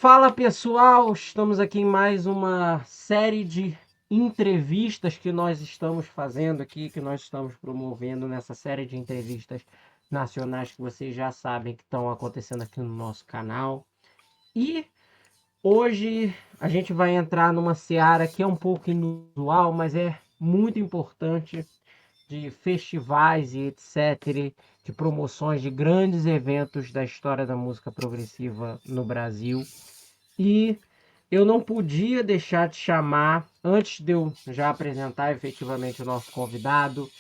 Fala pessoal, estamos aqui em mais uma série de entrevistas que nós estamos fazendo aqui, que nós estamos promovendo nessa série de entrevistas nacionais que vocês já sabem que estão acontecendo aqui no nosso canal. E hoje a gente vai entrar numa seara que é um pouco inusual, mas é muito importante, de festivais e etc., de promoções de grandes eventos da história da música progressiva no Brasil. E eu não podia deixar de chamar, antes de eu já apresentar efetivamente o nosso convidado,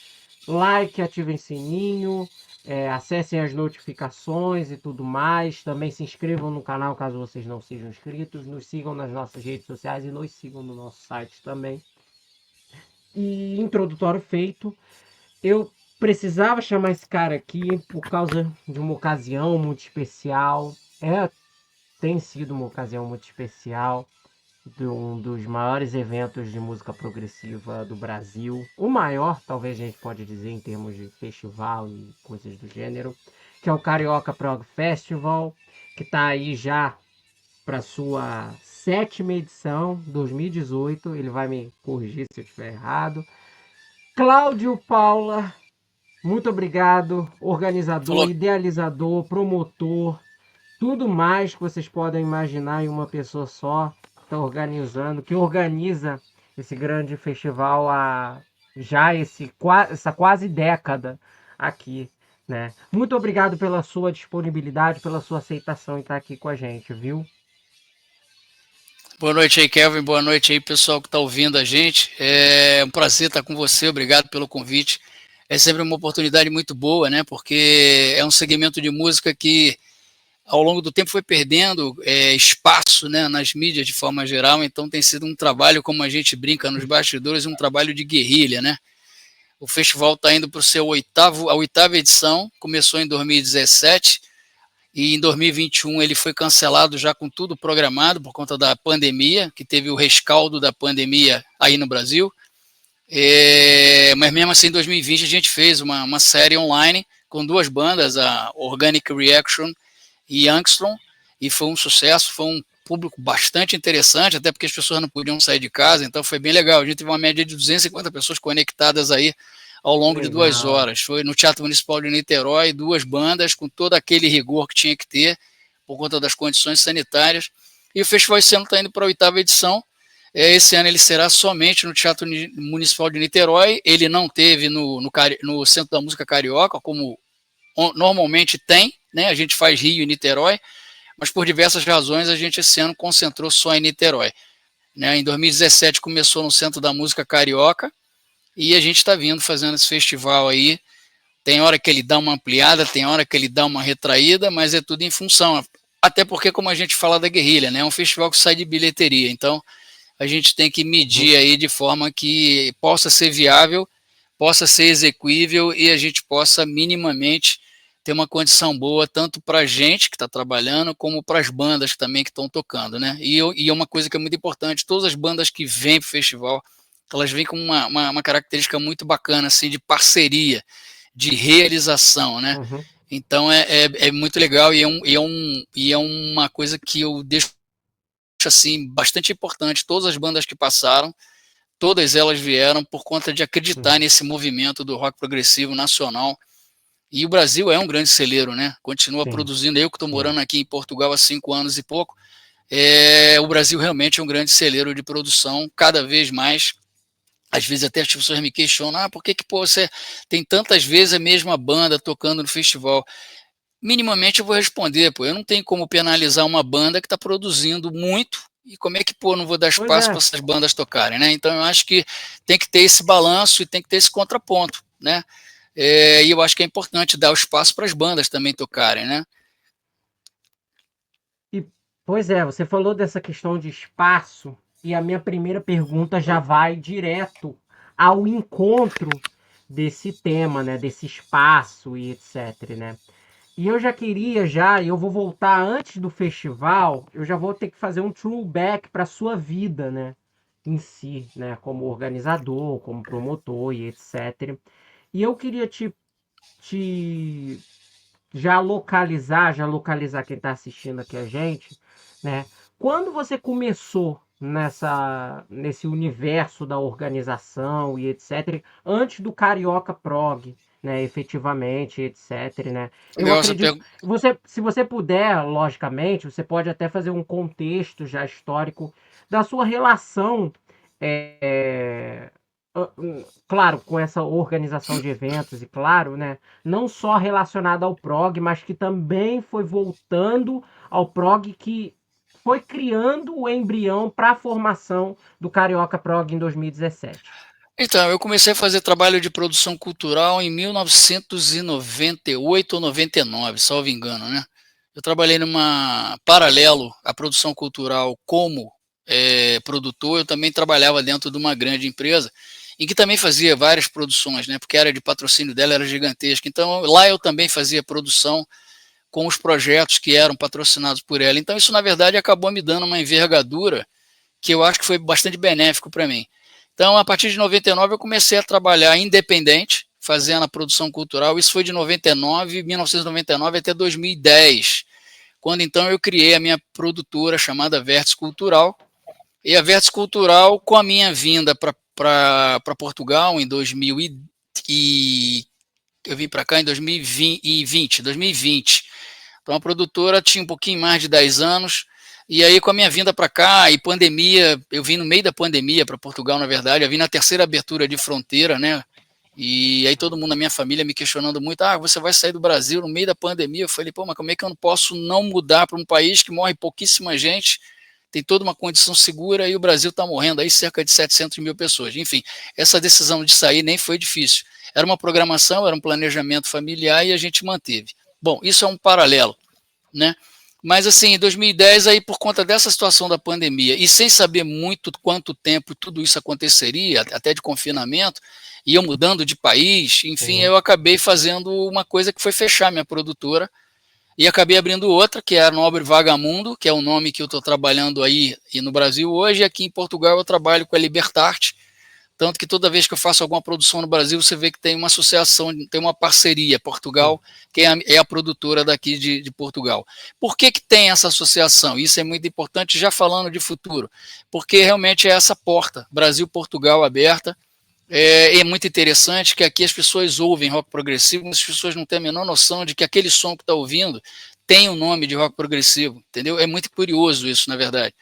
like, ativem sininho, acessem as notificações e tudo mais. Também se inscrevam no canal caso vocês não sejam inscritos. Nos sigam nas nossas redes sociais e nos sigam no nosso site também. E introdutório feito, eu precisava chamar esse cara aqui por causa de uma ocasião muito especial. Tem sido uma ocasião muito especial, de um dos maiores eventos de música progressiva do Brasil. O maior, talvez a gente pode dizer, em termos de festival e coisas do gênero, que é o Carioca Prog Festival, que está aí já para sua sétima edição, 2018. Ele vai me corrigir se eu estiver errado. Cláudio Paula, muito obrigado, organizador, Falou. idealizador, promotor, tudo mais que vocês podem imaginar em uma pessoa só está organizando, que organiza esse grande festival há já essa quase década aqui, né? Muito obrigado pela sua disponibilidade, pela sua aceitação em estar aqui com a gente, viu? Boa noite aí, Kelvin. Boa noite aí, pessoal que está ouvindo a gente. É um prazer estar com você. Obrigado pelo convite. É sempre uma oportunidade muito boa, né? Porque é um segmento de música que, ao longo do tempo, foi perdendo espaço, né, nas mídias de forma geral. Então, tem sido um trabalho, como a gente brinca nos bastidores, um trabalho de guerrilha, né? O festival está indo para a oitava edição. Começou em 2017. E em 2021 ele foi cancelado já com tudo programado por conta da pandemia, que teve o rescaldo da pandemia aí no Brasil. Mas mesmo assim, em 2020 a gente fez uma série online com duas bandas, a Organic Reaction e Angstrom, e foi um sucesso, foi um público bastante interessante, até porque as pessoas não podiam sair de casa, então foi bem legal. A gente teve uma média de 250 pessoas conectadas aí ao longo de 2 horas. Legal. Foi no Teatro Municipal de Niterói, duas bandas com todo aquele rigor que tinha que ter por conta das condições sanitárias. E o festival esse ano está indo para a oitava edição. Esse ano ele será somente no Teatro Municipal de Niterói. Ele não teve no Centro da Música Carioca, como normalmente tem, né? A gente faz Rio e Niterói, mas por diversas razões a gente esse ano concentrou só em Niterói. Né? Em 2017 começou no Centro da Música Carioca e a gente está vindo fazendo esse festival aí. Tem hora que ele dá uma ampliada, tem hora que ele dá uma retraída, mas é tudo em função. Até porque, como a gente fala da guerrilha, né? É um festival que sai de bilheteria, então a gente tem que Uhum. medir aí de forma que possa ser viável, possa ser exequível e a gente possa minimamente ter uma condição boa tanto para a gente que está trabalhando como para as bandas também que estão tocando, né? E é uma coisa que é muito importante, todas as bandas que vêm para o festival, elas vêm com uma característica muito bacana, assim, de parceria, de realização, né? Uhum. Então é muito legal e é uma coisa que eu deixo assim bastante importante. Todas as bandas que passaram, todas elas vieram por conta de acreditar Uhum. nesse movimento do rock progressivo nacional. E o Brasil é um grande celeiro, né? Continua Sim, produzindo. Eu que estou sim. morando aqui em Portugal há 5 anos e pouco, o Brasil realmente é um grande celeiro de produção, cada vez mais. Às vezes até as pessoas me questionam, por que pô, você tem tantas vezes a mesma banda tocando no festival? Minimamente eu vou responder, pô, eu não tenho como penalizar uma banda que está produzindo muito e como é que, pô, não vou dar Pois espaço para é. essas bandas tocarem, né? Então eu acho que tem que ter esse balanço e tem que ter esse contraponto, né? E eu acho que é importante dar o espaço para as bandas também tocarem, né? E, pois é, você falou dessa questão de espaço, e a minha primeira pergunta já vai direto ao encontro desse tema, né, desse espaço e etc, né? E eu já queria e eu vou voltar antes do festival, eu já vou ter que fazer um throwback para sua vida, né, em si, né, como organizador, como promotor e etc. E eu queria te já localizar quem está assistindo aqui a gente, né? quando você começou nesse universo da organização e etc., antes do Carioca Prog, né, efetivamente, etc., né? Eu Legal essa acredito, pergunta. se você puder, logicamente, você pode até fazer um contexto já histórico da sua relação, é, claro, com essa organização de eventos e claro, né, não só relacionada ao prog, mas que também foi voltando ao prog, que foi criando o embrião para a formação do Carioca Prog em 2017. Então, eu comecei a fazer trabalho de produção cultural em 1998 ou 99, salvo engano, né? Eu trabalhei numa paralelo à produção cultural como produtor, eu também trabalhava dentro de uma grande empresa, em que também fazia várias produções, né? Porque a área de patrocínio dela era gigantesca. Então, lá eu também fazia produção com os projetos que eram patrocinados por ela. Então, isso, na verdade, acabou me dando uma envergadura que eu acho que foi bastante benéfico para mim. Então, a partir de 99, eu comecei a trabalhar independente, fazendo a produção cultural. Isso foi de 1999 até 2010, quando então eu criei a minha produtora chamada Vértice Cultural. E a Vértice Cultural, com a minha vinda para Portugal em 2000 e eu vim para cá em 2020. Então a produtora tinha um pouquinho mais de 10 anos. E aí, com a minha vinda para cá e pandemia, eu vim no meio da pandemia para Portugal, na verdade, eu vim na terceira abertura de fronteira, né? E aí todo mundo na minha família me questionando muito, você vai sair do Brasil no meio da pandemia? Eu falei, pô, mas como é que eu não posso não mudar para um país que morre pouquíssima gente, tem toda uma condição segura e o Brasil está morrendo aí cerca de 700 mil pessoas. Enfim, essa decisão de sair nem foi difícil. Era uma programação, era um planejamento familiar e a gente manteve. Bom, isso é um paralelo, né? Mas assim, em 2010, aí por conta dessa situação da pandemia e sem saber muito quanto tempo tudo isso aconteceria, até de confinamento, e eu mudando de país, enfim, eu acabei fazendo uma coisa que foi fechar minha produtora e acabei abrindo outra, que é a Nobre Vagamundo, que é o nome que eu estou trabalhando aí e no Brasil hoje, e aqui em Portugal eu trabalho com a Libertarte, tanto que toda vez que eu faço alguma produção no Brasil, você vê que tem uma associação, tem uma parceria. Portugal, que é a produtora daqui de Portugal. Por que tem essa associação? Isso é muito importante, já falando de futuro, porque realmente é essa porta, Brasil-Portugal aberta. É muito interessante que aqui as pessoas ouvem rock progressivo, mas as pessoas não têm a menor noção de que aquele som que está ouvindo tem o nome de rock progressivo, entendeu? É muito curioso isso, na verdade.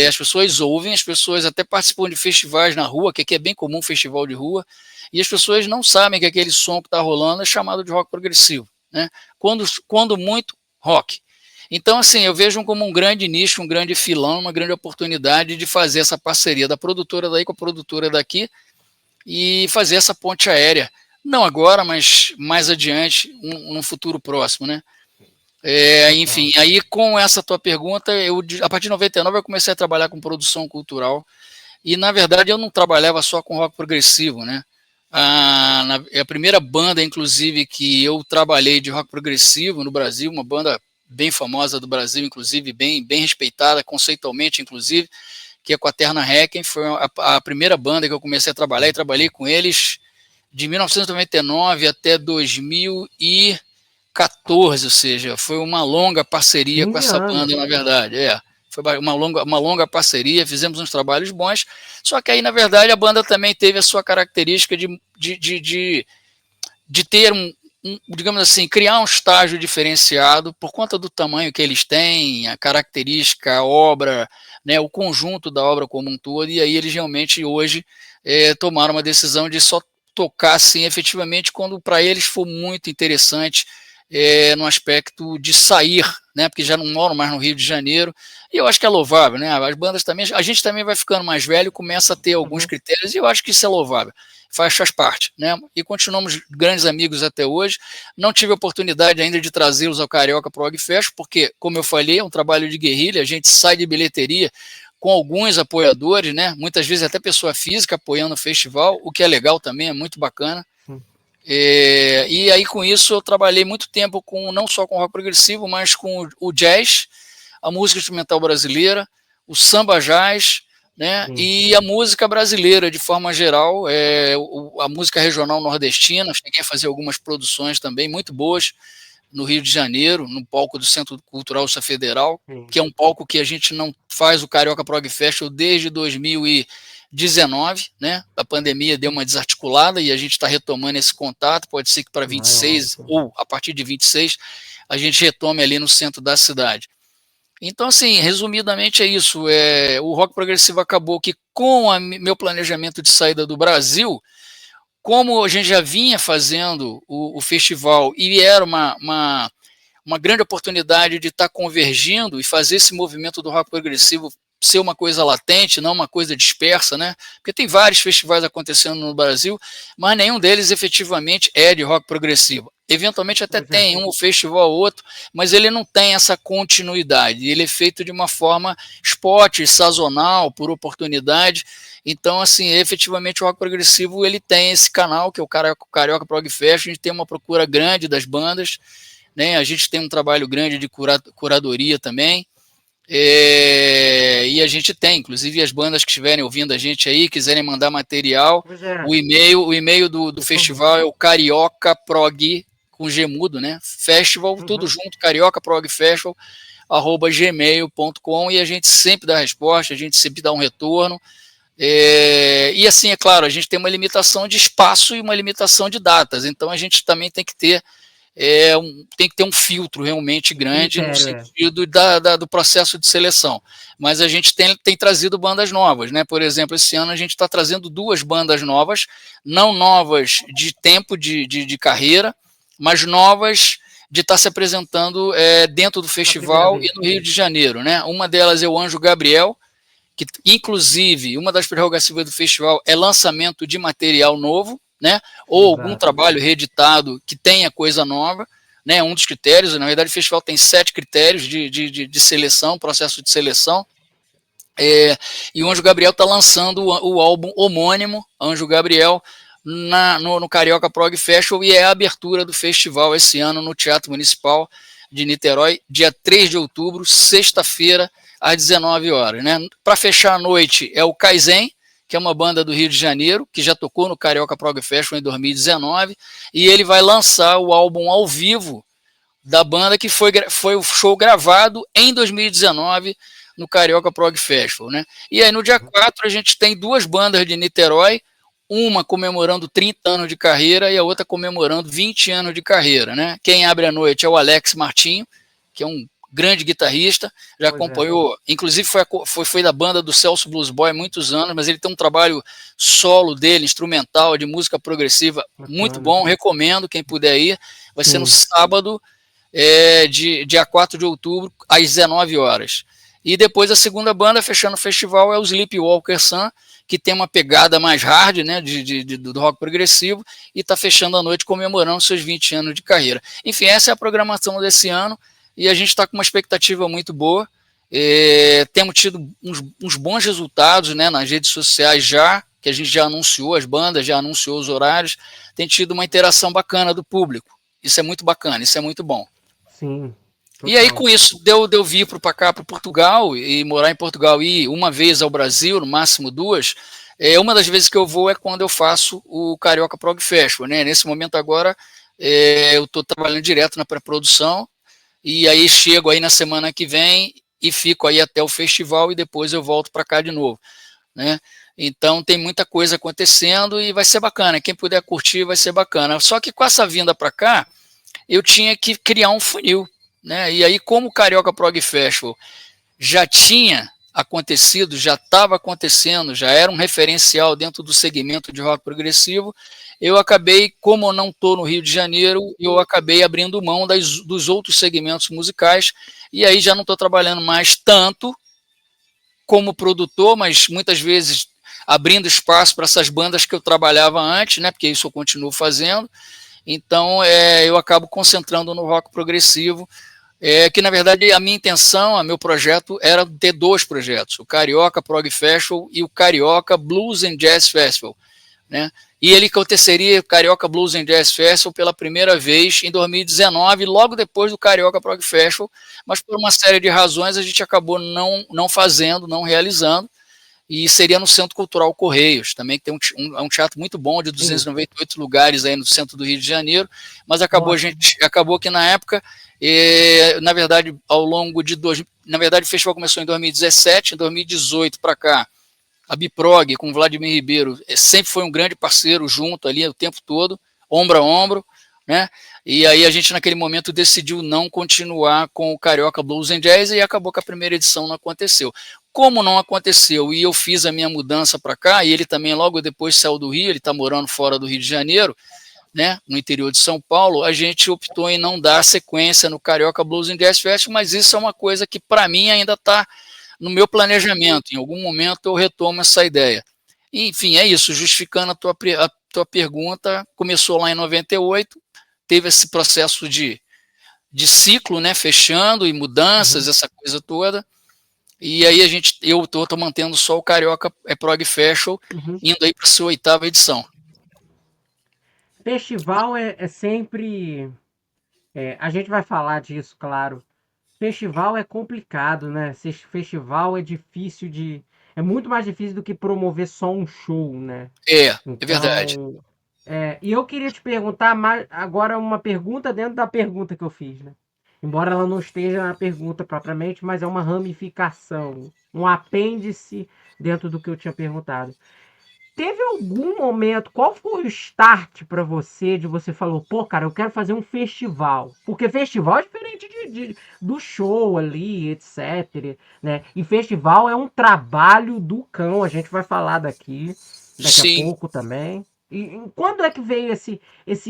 As pessoas ouvem, as pessoas até participam de festivais na rua, que aqui é bem comum festival de rua, e as pessoas não sabem que aquele som que está rolando é chamado de rock progressivo, né? Quando muito, rock. Então, assim, eu vejo como um grande nicho, um grande filão, uma grande oportunidade de fazer essa parceria da produtora daí com a produtora daqui e fazer essa ponte aérea. Não agora, mas mais adiante, num futuro próximo, né? Enfim, aí com essa tua pergunta, a partir de 99 eu comecei a trabalhar com produção cultural e na verdade eu não trabalhava só com rock progressivo, né? A primeira banda, inclusive, que eu trabalhei de rock progressivo no Brasil, uma banda bem famosa do Brasil, inclusive, bem respeitada conceitualmente, inclusive, que é a Quaterna Requiem, foi a primeira banda que eu comecei a trabalhar e trabalhei com eles de 1999 até 2014, ou seja, foi uma longa parceria com essa banda, na verdade. Foi uma longa parceria, fizemos uns trabalhos bons, só que aí, na verdade, a banda também teve a sua característica de ter digamos assim, criar um estágio diferenciado por conta do tamanho que eles têm, a característica, a obra, né, o conjunto da obra como um todo, e aí eles realmente hoje tomaram uma decisão de só tocar assim efetivamente quando para eles for muito interessante no aspecto de sair, né, porque já não moram mais no Rio de Janeiro, e eu acho que é louvável, né, as bandas também, a gente também vai ficando mais velho, começa a ter alguns critérios, e eu acho que isso é louvável, faz parte, né, e continuamos grandes amigos até hoje. Não tive a oportunidade ainda de trazê-los ao Carioca Prog Fest, porque, como eu falei, é um trabalho de guerrilha, a gente sai de bilheteria com alguns apoiadores, né, muitas vezes até pessoa física apoiando o festival, o que é legal também, é muito bacana. E aí com isso eu trabalhei muito tempo não só com rock progressivo, mas com o jazz, a música instrumental brasileira, o samba jazz, né, e a música brasileira de forma geral, a música regional nordestina. Cheguei a fazer algumas produções também muito boas, no Rio de Janeiro, no palco do Centro Cultural Federal, Sim. que é um palco que a gente não faz o Carioca Prog Festival desde 2019, né? A pandemia deu uma desarticulada e a gente está retomando esse contato. Pode ser que para 26 ou a partir de 26 a gente retome ali no centro da cidade. Então, assim, resumidamente é isso. O rock progressivo acabou que, com meu planejamento de saída do Brasil, como a gente já vinha fazendo o festival e era uma grande oportunidade de estar convergindo e fazer esse movimento do rock progressivo ser uma coisa latente, não uma coisa dispersa, né? Porque tem vários festivais acontecendo no Brasil, mas nenhum deles efetivamente é de rock progressivo. Eventualmente até tem um festival ou outro, mas ele não tem essa continuidade. Ele é feito de uma forma spot, sazonal, por oportunidade. Então, assim, efetivamente o rock progressivo ele tem esse canal, que é o Carioca Prog Fest. A gente tem uma procura grande das bandas, né? A gente tem um trabalho grande de curadoria também. E a gente tem, inclusive as bandas que estiverem ouvindo a gente aí, quiserem mandar material, o e-mail do festival é o Carioca Prog, com G mudo, né? Festival, tudo junto, Carioca Prog Festival, @gmail.com, e a gente sempre dá resposta, a gente sempre dá um retorno. E assim, é claro, a gente tem uma limitação de espaço e uma limitação de datas, então a gente também tem que ter um filtro realmente grande no sentido do processo de seleção. Mas a gente tem trazido bandas novas, né? Por exemplo, esse ano a gente está trazendo 2 bandas novas, não novas de tempo de carreira, mas novas de estar se apresentando dentro do festival e no Rio de Janeiro, né? Uma delas é o Anjo Gabriel, que inclusive uma das prerrogativas do festival é lançamento de material novo, né? Ou algum trabalho reeditado que tenha coisa nova, né? Um dos critérios, na verdade o festival tem 7 critérios de seleção, processo de seleção. E o Anjo Gabriel está lançando o álbum homônimo, Anjo Gabriel, no Carioca Prog Festival, e é a abertura do festival esse ano no Teatro Municipal de Niterói, dia 3 de outubro, sexta-feira, às 19 horas. Né? Para fechar a noite é o Kaizen, que é uma banda do Rio de Janeiro, que já tocou no Carioca Prog Festival em 2019, e ele vai lançar o álbum ao vivo da banda, que foi o show gravado em 2019 no Carioca Prog Festival. Né? E aí no dia 4 a gente tem 2 bandas de Niterói, uma comemorando 30 anos de carreira e a outra comemorando 20 anos de carreira. Né? Quem abre a noite é o Alex Martinho, que é um grande guitarrista, já acompanhou, inclusive foi da banda do Celso Blues Boy há muitos anos, mas ele tem um trabalho solo dele, instrumental, de música progressiva, muito bom, recomendo quem puder ir, vai ser no sábado, dia 4 de outubro, às 19 horas. E depois a segunda banda, fechando o festival, é o Sleepwalker Sun, que tem uma pegada mais hard, né, do rock progressivo, e está fechando a noite comemorando seus 20 anos de carreira. Enfim, essa é a programação desse ano, e a gente está com uma expectativa muito boa. Temos tido uns bons resultados, né, nas redes sociais já, que a gente já anunciou, as bandas já anunciou os horários, tem tido uma interação bacana do público. Isso é muito bacana, isso é muito bom. Sim. Total. E aí, com isso, deu vir para cá, para Portugal, e morar em Portugal e ir uma vez ao Brasil, no máximo 2. Uma das vezes que eu vou é quando eu faço o Carioca Prog Festival. Né? Nesse momento agora, eu estou trabalhando direto na pré-produção, e aí chego aí na semana que vem e fico aí até o festival e depois eu volto para cá de novo, né? Então tem muita coisa acontecendo e vai ser bacana. Quem puder curtir vai ser bacana. Só que com essa vinda para cá, eu tinha que criar um funil, né? E aí, como o Carioca Prog Festival já tinha acontecido, já estava acontecendo, já era um referencial dentro do segmento de rock progressivo, eu acabei, como eu não estou no Rio de Janeiro, eu acabei abrindo mão dos outros segmentos musicais, e aí já não estou trabalhando mais tanto como produtor, mas muitas vezes abrindo espaço para essas bandas que eu trabalhava antes, né, porque isso eu continuo fazendo. Então eu acabo concentrando no rock progressivo, que na verdade a minha intenção, meu projeto era ter 2 projetos, o Carioca Prog Festival e o Carioca Blues and Jazz Festival, né? E ele aconteceria, o Carioca Blues and Jazz Festival, pela primeira vez em 2019, logo depois do Carioca Prog Festival, mas por uma série de razões a gente acabou não fazendo, não realizando, e seria no Centro Cultural Correios, também que tem um teatro muito bom, de 298 lugares aí no centro do Rio de Janeiro, mas acabou que na época, na verdade, ao longo de na verdade o festival começou em 2017, em 2018 para cá, a Biprog com o Vladimir Ribeiro sempre foi um grande parceiro junto ali o tempo todo, ombro a ombro, né? E aí a gente naquele momento decidiu não continuar com o Carioca Blues and Jazz e acabou que a primeira edição não aconteceu. Como não aconteceu e eu fiz a minha mudança para cá, e ele também logo depois saiu do Rio, ele está morando fora do Rio de Janeiro, né, no interior de São Paulo, a gente optou em não dar sequência no Carioca Blues and Jazz Festival, mas isso é uma coisa que para mim ainda está no meu planejamento. Em algum momento eu retomo essa ideia. Enfim, é isso, justificando a tua pergunta, começou lá em 98, teve esse processo de ciclo, né, fechando e mudanças, essa coisa toda, e aí eu tô mantendo só o Carioca Prog Festival, indo aí para a sua 8ª edição. Festival é sempre... a gente vai falar disso, claro. Festival é complicado, né? Festival é difícil de... É muito mais difícil do que promover só um show, né? É Então, verdade. e eu queria te perguntar agora uma pergunta dentro da pergunta que eu fiz, né? Embora ela não esteja na pergunta propriamente, mas é uma ramificação, um apêndice dentro do que eu tinha perguntado. Teve algum momento, qual foi o start para você, de você falou, pô, cara, eu quero fazer um festival? Porque festival é diferente do show ali, etc, né? E festival é um trabalho do cão, a gente vai falar daqui a pouco também. E quando é que veio esse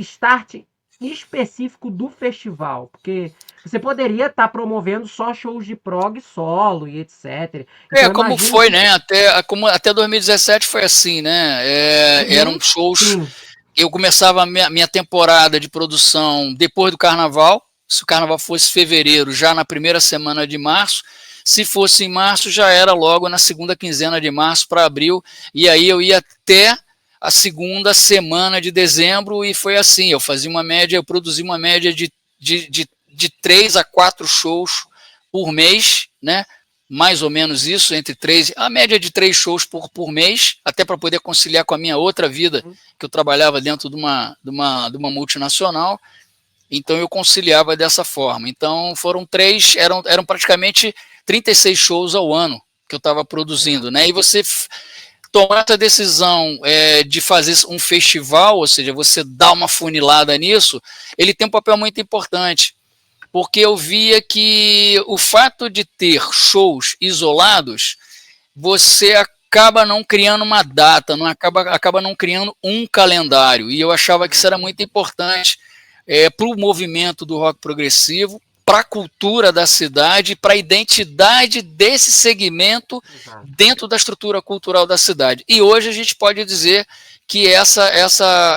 start específico do festival? Porque você poderia estar promovendo só shows de prog solo e etc. Então, Como foi, né? Até 2017 foi assim, né? Eram shows. Sim. Eu começava a minha temporada de produção depois do carnaval. Se o carnaval fosse fevereiro, já na primeira semana de março. Se fosse em março, já era logo na segunda quinzena de março para abril. E aí eu ia até a segunda semana de dezembro, e foi assim. Eu produzia uma média de 3 a 4 shows por mês, né? Mais ou menos isso, a média de 3 shows por mês, até para poder conciliar com a minha outra vida, que eu trabalhava dentro de uma multinacional, então eu conciliava dessa forma. Então eram praticamente 36 shows ao ano que eu estava produzindo, né? E você tomar essa decisão de fazer um festival, ou seja, você dá uma funilada nisso, ele tem um papel muito importante, porque eu via que o fato de ter shows isolados, você acaba não criando uma data, acaba não criando um calendário, e eu achava que isso era muito importante para o movimento do rock progressivo, para a cultura da cidade, para a identidade desse segmento dentro da estrutura cultural da cidade. E hoje a gente pode dizer que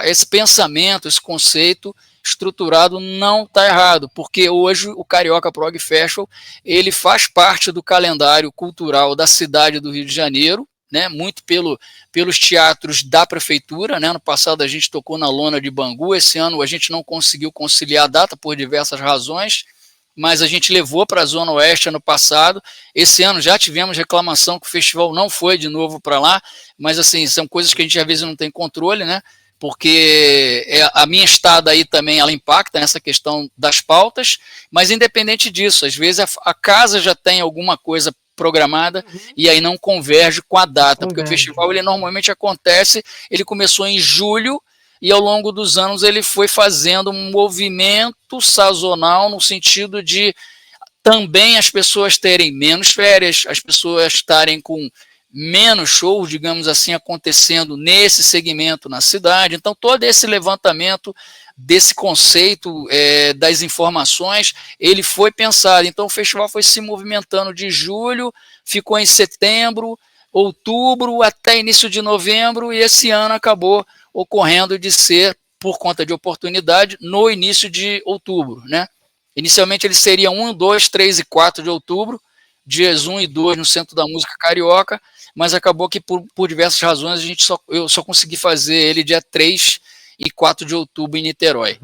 esse pensamento, esse conceito estruturado não está errado, porque hoje o Carioca Prog Festival ele faz parte do calendário cultural da cidade do Rio de Janeiro, né, muito pelos teatros da prefeitura, né? No passado a gente tocou na Lona de Bangu, esse ano a gente não conseguiu conciliar a data por diversas razões, mas a gente levou para a Zona Oeste ano passado. Esse ano já tivemos reclamação que o festival não foi de novo para lá, mas assim, são coisas que a gente às vezes não tem controle, né? Porque a minha estada aí também ela impacta nessa questão das pautas, mas independente disso, às vezes a casa já tem alguma coisa programada e aí não converge com a data, porque o festival ele normalmente acontece, ele começou em julho e ao longo dos anos ele foi fazendo um movimento sazonal no sentido de também as pessoas terem menos férias, as pessoas estarem com menos shows, digamos assim, acontecendo nesse segmento na cidade. Então, todo esse levantamento desse conceito das informações, ele foi pensado. Então, o festival foi se movimentando de julho, ficou em setembro, outubro, até início de novembro, e esse ano acabou ocorrendo de ser, por conta de oportunidade, no início de outubro, né? Inicialmente ele seria 1, 2, 3 e 4 de outubro, dias 1 e 2 no Centro da Música Carioca, mas acabou que por diversas razões eu só consegui fazer ele dia 3 e 4 de outubro em Niterói.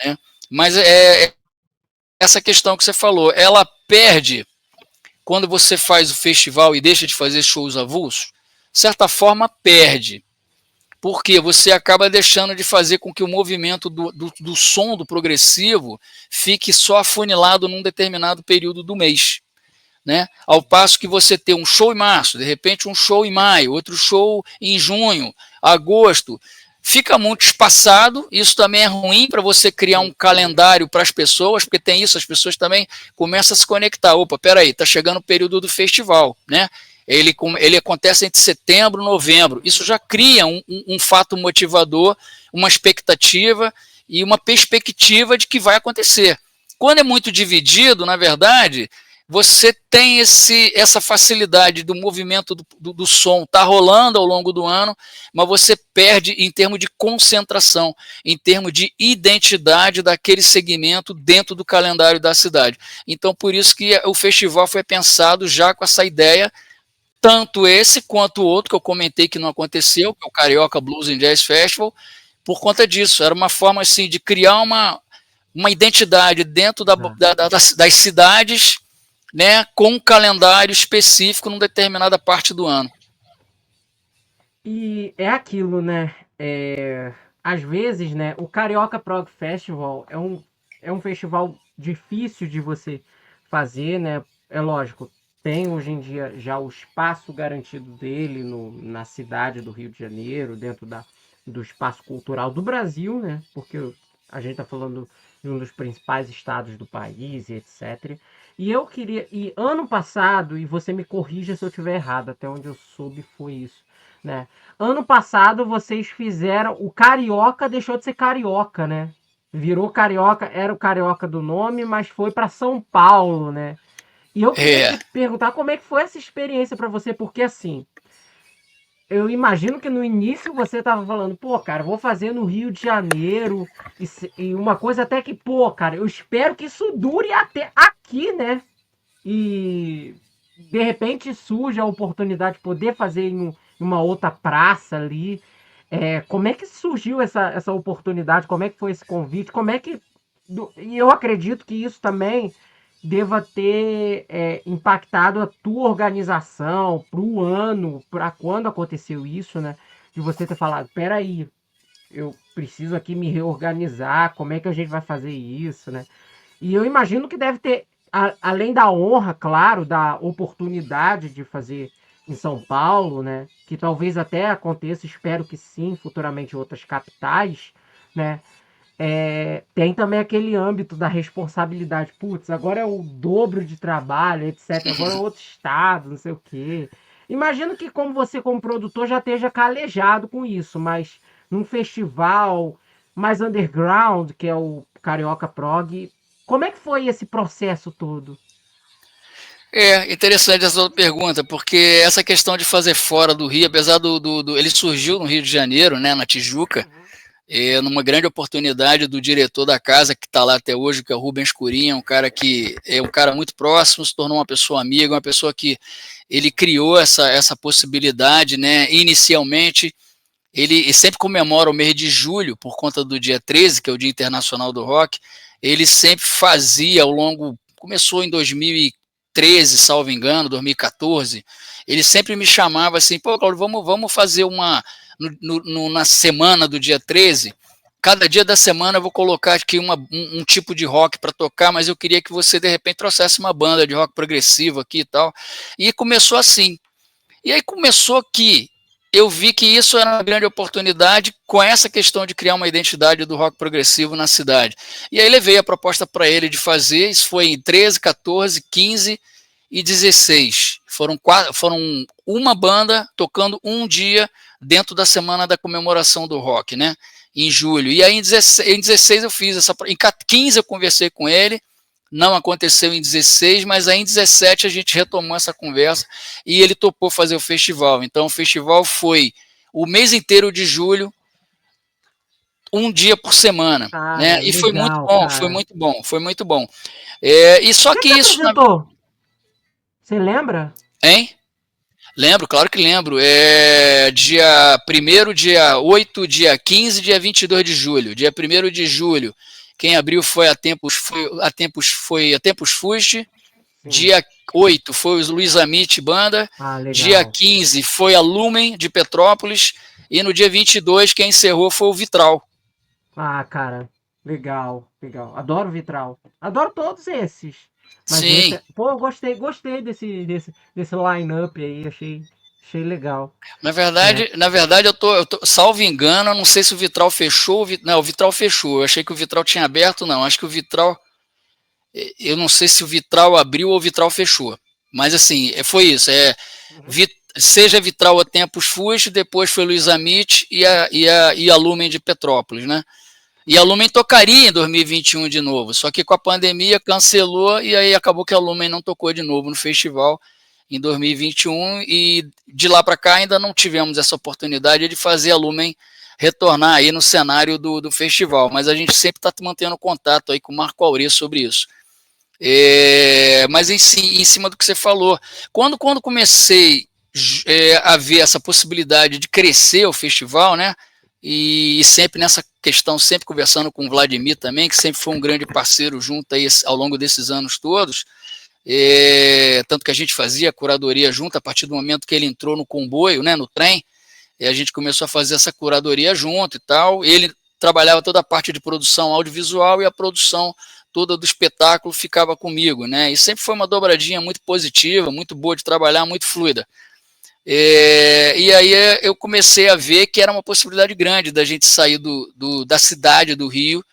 Né? Mas essa questão que você falou, ela perde quando você faz o festival e deixa de fazer shows avulsos? de certa forma, perde. Porque você acaba deixando de fazer com que o movimento do som do progressivo fique só afunilado num determinado período do mês. Né? Ao passo que você ter um show em março, de repente um show em maio, outro show em junho, agosto, fica muito espaçado. Isso também é ruim para você criar um calendário para as pessoas, porque tem isso, as pessoas também começam a se conectar. Opa, peraí, está chegando o período do festival, né? Ele acontece entre setembro e novembro. Isso já cria um fato motivador, uma expectativa e uma perspectiva de que vai acontecer. Quando é muito dividido, na verdade, você tem essa facilidade do movimento do som estar rolando ao longo do ano, mas você perde em termos de concentração, em termos de identidade daquele segmento dentro do calendário da cidade. Então, por isso que o festival foi pensado já com essa ideia, tanto esse quanto o outro que eu comentei que não aconteceu, que é o Carioca Blues and Jazz Festival, por conta disso. Era uma forma assim, de criar uma identidade dentro das cidades, né, com um calendário específico numa determinada parte do ano. E é aquilo, né? Às vezes, né, o Carioca Prog Festival é um festival difícil de você fazer, né? É lógico, tem hoje em dia já o espaço garantido dele na cidade do Rio de Janeiro, dentro do espaço cultural do Brasil, né? Porque a gente está falando de um dos principais estados do país e etc. E ano passado, e você me corrija se eu estiver errado, até onde eu soube foi isso, né? Ano passado vocês fizeram, o Carioca deixou de ser Carioca, né? Virou Carioca, era o Carioca do nome, mas foi para São Paulo, né? E eu queria te perguntar como é que foi essa experiência para você, porque assim, eu imagino que no início você tava falando, pô, cara, vou fazer no Rio de Janeiro, e uma coisa até que, pô, cara, eu espero que isso dure até aqui, né? E de repente surge a oportunidade de poder fazer em uma outra praça ali. Como é que surgiu essa oportunidade? Como é que foi esse convite? Como é que. E eu acredito que isso também deva ter impactado a tua organização para o ano, para quando aconteceu isso, né? De você ter falado, peraí, eu preciso aqui me reorganizar, como é que a gente vai fazer isso, né? E eu imagino que deve ter, além da honra, claro, da oportunidade de fazer em São Paulo, né? Que talvez até aconteça, espero que sim, futuramente em outras capitais, né? Tem também aquele âmbito da responsabilidade. Putz, agora é o dobro de trabalho, etc. Agora é outro estado, não sei o quê. Imagino que como você, como produtor, já esteja calejado com isso, mas num festival mais underground, que é o Carioca Prog, como é que foi esse processo todo? É interessante essa outra pergunta, porque essa questão de fazer fora do Rio, apesar ele surgiu no Rio de Janeiro, né, na Tijuca, numa grande oportunidade do diretor da casa, que está lá até hoje, que é o Rubens Curinha, um cara que é um cara muito próximo, se tornou uma pessoa amiga, uma pessoa que ele criou essa possibilidade, né, inicialmente. Ele sempre comemora o mês de julho, por conta do dia 13, que é o Dia Internacional do Rock. Ele sempre fazia ao longo, começou em 2013, salvo engano, 2014. Ele sempre me chamava assim, pô, Claudio, vamos fazer uma, na semana do dia 13, cada dia da semana eu vou colocar aqui um tipo de rock para tocar, mas eu queria que você, de repente, trouxesse uma banda de rock progressivo aqui e tal. E começou assim. E aí começou que eu vi que isso era uma grande oportunidade com essa questão de criar uma identidade do rock progressivo na cidade. E aí levei a proposta para ele de fazer, isso foi em 13, 14, 15 e 16. Foram uma banda tocando um dia dentro da semana da comemoração do rock, né? Em julho. E aí em 16 eu fiz essa. Em 15 eu conversei com ele, não aconteceu em 16, mas aí em 17 a gente retomou essa conversa e ele topou fazer o festival. Então o festival foi o mês inteiro de julho, um dia por semana, Cara, né? E foi muito legal, bom, foi cara. muito bom, foi muito bom. E O só que que que você isso, apresentou? Você lembra? hein? Lembro, claro que lembro. Dia 1º, dia 8, dia 15, dia 22 de julho. Dia 1º de julho, quem abriu foi a Tempus Fust. Sim. Dia 8 foi o Luiz Amit Banda. Ah, Dia legal. 15 foi a Lumen de Petrópolis. E no dia 22, quem encerrou foi o Vitral. Ah, cara, legal, legal. Adoro Vitral. Adoro todos esses. Mas Sim, esse, pô, eu gostei desse line-up aí, achei legal, né? na verdade salvo engano, eu não sei se o Vitral fechou. Não, o Vitral fechou. Eu achei que o Vitral tinha aberto, não. Acho que o Vitral, eu não sei se o Vitral abriu ou o Vitral fechou. Mas assim, foi isso. Uhum. Seja Vitral a Tempos Fus, depois foi Luiz Amit e a Lumen de Petrópolis, né? E a Lumen tocaria em 2021 de novo, só que com a pandemia cancelou e aí acabou que a Lumen não tocou de novo no festival em 2021 e de lá para cá ainda não tivemos essa oportunidade de fazer a Lumen retornar aí no cenário do festival, mas a gente sempre está mantendo contato aí com o Marco Aurê sobre isso. Mas em cima do que você falou, quando comecei a ver essa possibilidade de crescer o festival, né? E sempre nessa questão, sempre conversando com o Vladimir também, que sempre foi um grande parceiro junto aí ao longo desses anos todos, tanto que a gente fazia a curadoria junto a partir do momento que ele entrou no comboio, né, no trem, e a gente começou a fazer essa curadoria junto e tal. Ele trabalhava toda a parte de produção audiovisual e a produção toda do espetáculo ficava comigo, né? E sempre foi uma dobradinha muito positiva, muito boa de trabalhar, muito fluida. E aí eu comecei a ver que era uma possibilidade grande da gente sair da cidade do Rio,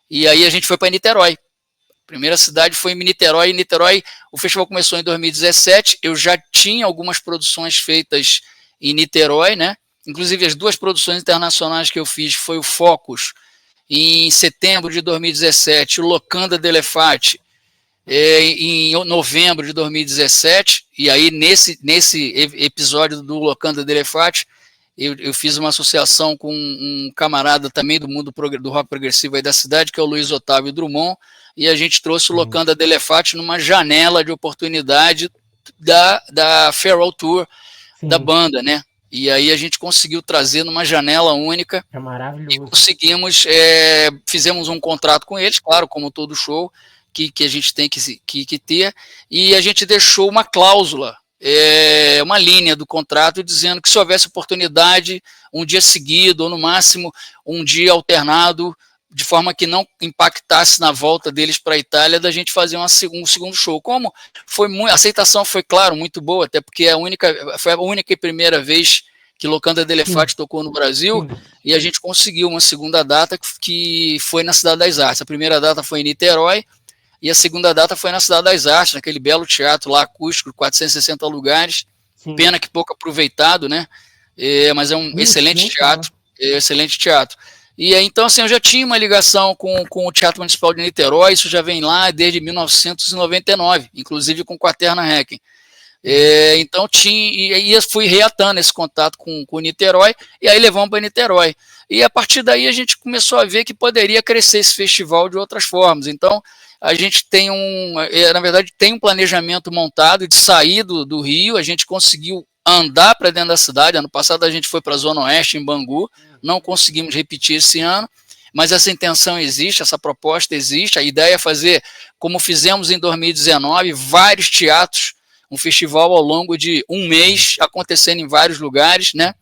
e aí a gente foi para Niterói. A primeira cidade foi em Niterói. Em Niterói, o festival começou em 2017. Eu já tinha algumas produções feitas em Niterói, né? Inclusive as duas produções internacionais que eu fiz foi o Focus em setembro de 2017, o Locanda Delefate em novembro de 2017, e aí nesse episódio do Locanda Delefate, eu fiz uma associação com um camarada também do mundo do rock progressivo aí da cidade, que é o Luiz Otávio Drummond, e a gente trouxe o Locanda Delefate numa janela de oportunidade da Farewell Tour da Sim, banda, né? E aí a gente conseguiu trazer numa janela única é e maravilhoso. conseguimos, fizemos um contrato com eles, claro, como todo show que a gente tem que ter, e a gente deixou uma cláusula, uma linha do contrato dizendo que se houvesse oportunidade, um dia seguido, ou no máximo um dia alternado, de forma que não impactasse na volta deles para a Itália, da gente fazer um segundo show. Como a aceitação foi, claro, muito boa, até porque foi a única e primeira vez que Locanda Sim, Delefate tocou no Brasil, sim, e a gente conseguiu uma segunda data que foi na Cidade das Artes. A primeira data foi em Niterói, e a segunda data foi na Cidade das Artes, naquele belo teatro lá acústico, 460 lugares. sim. Pena que pouco aproveitado, né? Mas é um Ixi, excelente nem fala. teatro. Excelente teatro. E aí, então, assim, eu já tinha uma ligação com o Teatro Municipal de Niterói, isso já vem lá desde 1999, inclusive com Quaterna Requiem. Uhum. Então e fui reatando esse contato com o Niterói, e aí levamos para Niterói. E a partir daí a gente começou a ver que poderia crescer esse festival de outras formas. Então a gente na verdade, tem um planejamento montado de sair do Rio. A gente conseguiu andar para dentro da cidade. Ano passado a gente foi para a Zona Oeste, em Bangu, não conseguimos repetir esse ano, mas essa intenção existe, essa proposta existe. A ideia é fazer, como fizemos em 2019, vários teatros, um festival ao longo de um mês, acontecendo em vários lugares, né?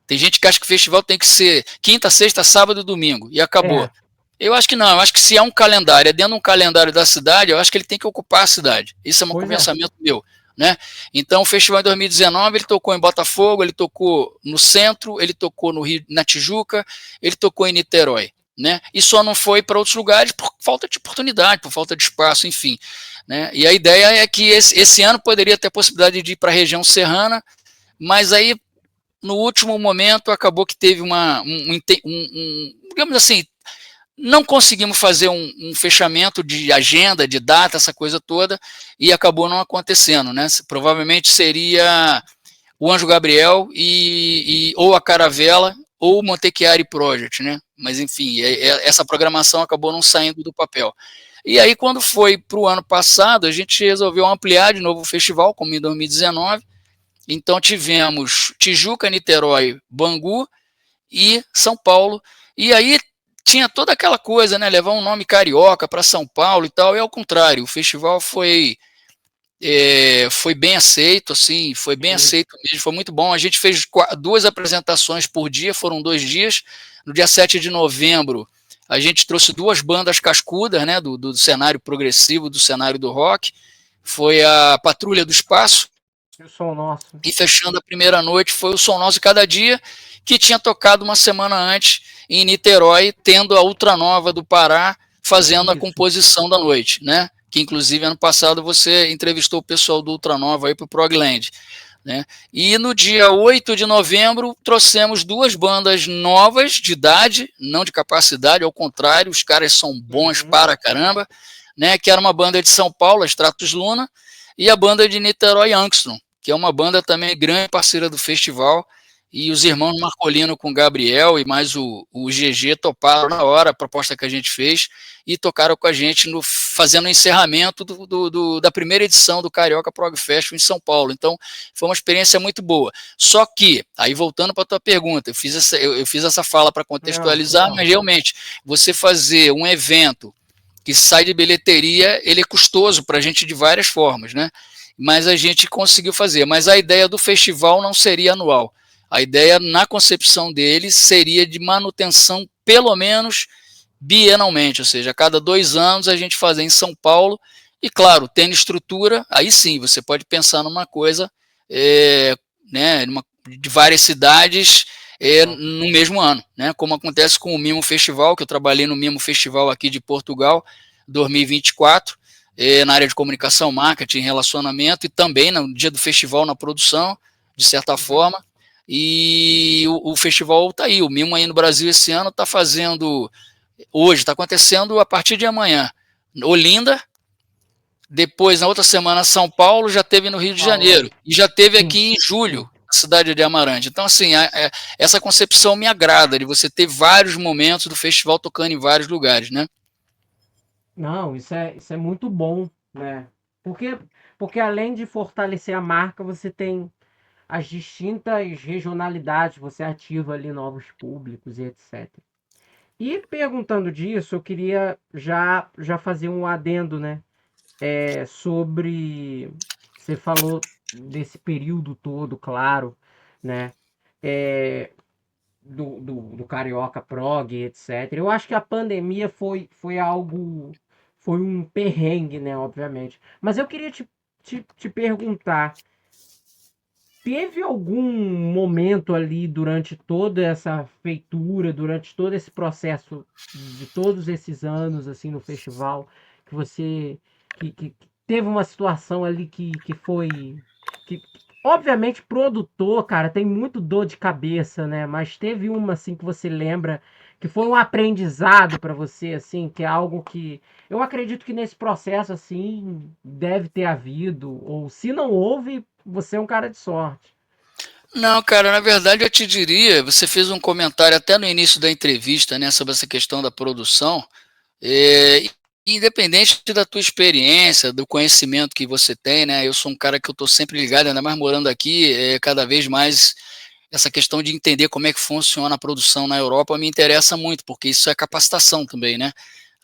Tem gente que acha que o festival tem que ser quinta, sexta, sábado e domingo, e acabou. É, Eu acho que não, eu acho que se é um calendário, é dentro de um calendário da cidade, eu acho que ele tem que ocupar a cidade. Isso é um pois é. pensamento meu, né? Então, o festival em 2019, ele tocou em Botafogo, ele tocou no centro, ele tocou no Rio, na Tijuca, ele tocou em Niterói, né? E só não foi para outros lugares por falta de oportunidade, por falta de espaço, enfim, né? E a ideia é que esse ano poderia ter a possibilidade de ir para a região serrana, mas aí no último momento acabou que teve digamos assim, não conseguimos fazer um fechamento de agenda, de data, essa coisa toda, e acabou não acontecendo, né? Provavelmente seria o Anjo Gabriel ou a Caravela ou o Montechiari Project, né? Mas enfim, essa programação acabou não saindo do papel. E aí, quando foi para o ano passado, a gente resolveu ampliar de novo o festival, como em 2019. Então tivemos Tijuca, Niterói, Bangu e São Paulo. E aí tinha toda aquela coisa, né? Levar um nome carioca para São Paulo e tal. E ao contrário, o festival foi foi bem aceito, assim, foi bem Sim. aceito mesmo, foi muito bom. A gente fez 2 apresentações por dia, foram 2 dias. No dia 7 de novembro, a gente trouxe 2 bandas cascudas, né, do cenário progressivo, do cenário do rock. Foi a Patrulha do Espaço, E o Som Nosso. e fechando a primeira noite foi o Som Nosso Cada Dia, que tinha tocado uma semana antes em Niterói, tendo a Ultranova do Pará fazendo a Isso. composição da noite, né? Que inclusive ano passado você entrevistou o pessoal do Ultranova aí para o Progland, né? E no dia 8 de novembro trouxemos 2 bandas novas de idade, não de capacidade, ao contrário, os caras são bons para caramba, né? Que era uma banda de São Paulo, a Stratus Luna, e a banda de Niterói, Angstrom, que é uma banda também grande parceira do festival, e os irmãos Marcolino com o Gabriel e mais o GG toparam na hora a proposta que a gente fez e tocaram com a gente fazendo o encerramento da primeira edição do Carioca Prog Festival em São Paulo. Então, foi uma experiência muito boa. Só que, aí voltando para a tua pergunta, eu fiz essa fala para contextualizar, mas realmente, você fazer um evento que sai de bilheteria, ele é custoso para a gente de várias formas, né? Mas a gente conseguiu fazer. Mas a ideia do festival não seria anual. A ideia, na concepção dele, seria de manutenção, pelo menos bienalmente, ou seja, a cada 2 anos a gente fazer em São Paulo, e claro, tendo estrutura, aí sim, você pode pensar numa coisa né, de várias cidades no mesmo ano, né, como acontece com o Mimo Festival, que eu trabalhei no Mimo Festival aqui de Portugal, 2024, na área de comunicação, marketing, relacionamento, e também no dia do festival na produção, de certa forma, e o festival está aí, o Mimo aí no Brasil esse ano está fazendo, hoje, está acontecendo a partir de amanhã, Olinda, depois na outra semana São Paulo, já teve no Rio de Janeiro, e já teve aqui em julho, na cidade de Amarante. Então assim, essa concepção me agrada, de você ter vários momentos do festival tocando em vários lugares, né? Não, isso é muito bom, né? Porque, porque além de fortalecer a marca, você tem as distintas regionalidades, você ativa ali novos públicos e etc. E perguntando disso, eu queria já fazer um adendo, né? Sobre. Você falou desse período todo, claro, né? É, do Carioca Prog, etc. Eu acho que a pandemia foi algo. Foi um perrengue, né? Obviamente. Mas eu queria te perguntar. Teve algum momento ali durante toda essa feitura, durante todo esse processo de todos esses anos assim no festival, que você que teve uma situação ali que foi que obviamente produtor, cara, tem muito dor de cabeça, né? Mas teve uma assim que você lembra que foi um aprendizado para você assim, que é algo que eu acredito que nesse processo assim deve ter havido, ou se não houve, você é um cara de sorte. Não, cara, na verdade eu te diria, você fez um comentário até no início da entrevista, né, sobre essa questão da produção, independente da tua experiência, do conhecimento que você tem, né, eu sou um cara que eu estou sempre ligado, ainda mais morando aqui, cada vez mais essa questão de entender como é que funciona a produção na Europa me interessa muito, porque isso é capacitação também, né?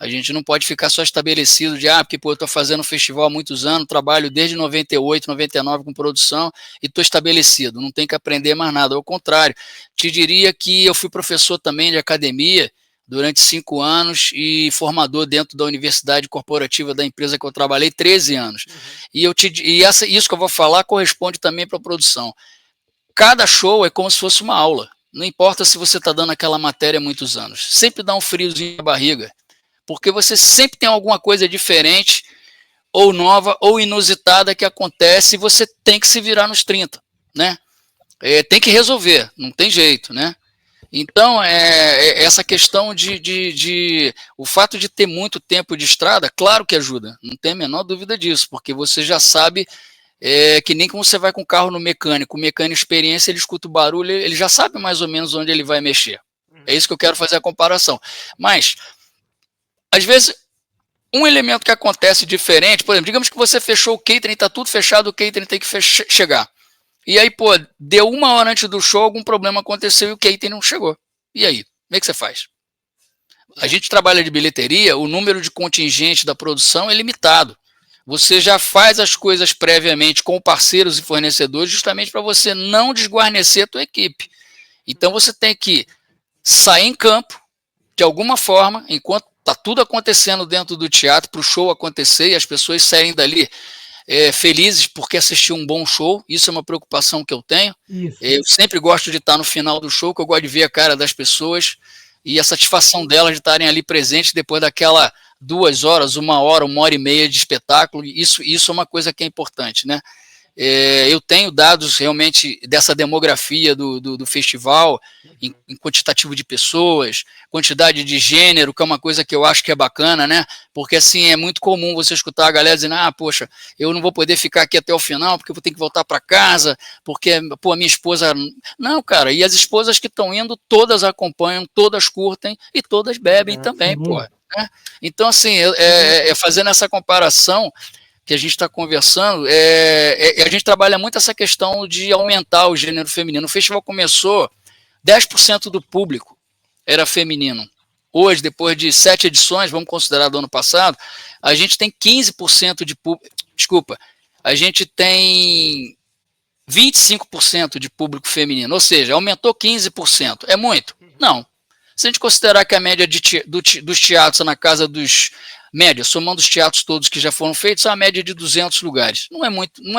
A gente não pode ficar só estabelecido de, porque pô, eu estou fazendo um festival há muitos anos, trabalho desde 98, 99 com produção e estou estabelecido, não tem que aprender mais nada. Ao contrário, te diria que eu fui professor também de academia durante 5 anos e formador dentro da universidade corporativa da empresa que eu trabalhei 13 anos. Isso que eu vou falar corresponde também para a produção. Cada show é como se fosse uma aula. Não importa se você está dando aquela matéria há muitos anos. Sempre dá um friozinho na barriga. Porque você sempre tem alguma coisa diferente, ou nova, ou inusitada que acontece e você tem que se virar nos 30, né? Tem que resolver, não tem jeito, né? Então, essa questão o fato de ter muito tempo de estrada, claro que ajuda, não tem a menor dúvida disso, porque você já sabe, que nem como você vai com o carro no mecânico, o mecânico experiência, ele escuta o barulho, ele já sabe mais ou menos onde ele vai mexer. É isso que eu quero fazer a comparação. Mas, às vezes, um elemento que acontece diferente, por exemplo, digamos que você fechou o catering, está tudo fechado, o catering tem que chegar. E aí, pô, deu 1 hora antes do show, algum problema aconteceu e o catering não chegou. E aí, como é que você faz? A gente trabalha de bilheteria, o número de contingente da produção é limitado. Você já faz as coisas previamente com parceiros e fornecedores justamente para você não desguarnecer a tua equipe. Então você tem que sair em campo de alguma forma, enquanto está tudo acontecendo dentro do teatro, para o show acontecer e as pessoas saírem dali felizes porque assistiram um bom show. Isso é uma preocupação que eu tenho. Isso. Eu sempre gosto de estar no final do show, que eu gosto de ver a cara das pessoas e a satisfação delas de estarem ali presentes depois daquela 2 horas, 1 hora, 1 hora e meia de espetáculo. Isso é uma coisa que é importante, né? Eu tenho dados realmente dessa demografia do festival, em quantitativo de pessoas, quantidade de gênero, que é uma coisa que eu acho que é bacana, né? Porque assim, é muito comum você escutar a galera dizendo, poxa, eu não vou poder ficar aqui até o final, porque eu vou ter que voltar para casa, porque, pô, a minha esposa... Não, cara, e as esposas que estão indo, todas acompanham, todas curtem e todas bebem também, pô. Né? Então, assim, fazendo essa comparação que a gente está conversando, a gente trabalha muito essa questão de aumentar o gênero feminino. O festival começou, 10% do público era feminino. Hoje, depois de 7 edições, vamos considerar do ano passado, a gente tem 15% de público. Desculpa, a gente tem 25% de público feminino, ou seja, aumentou 15%. É muito? Não. Se a gente considerar que a média dos teatros é na casa dos média, somando os teatros todos que já foram feitos, é a média de 200 lugares. Não é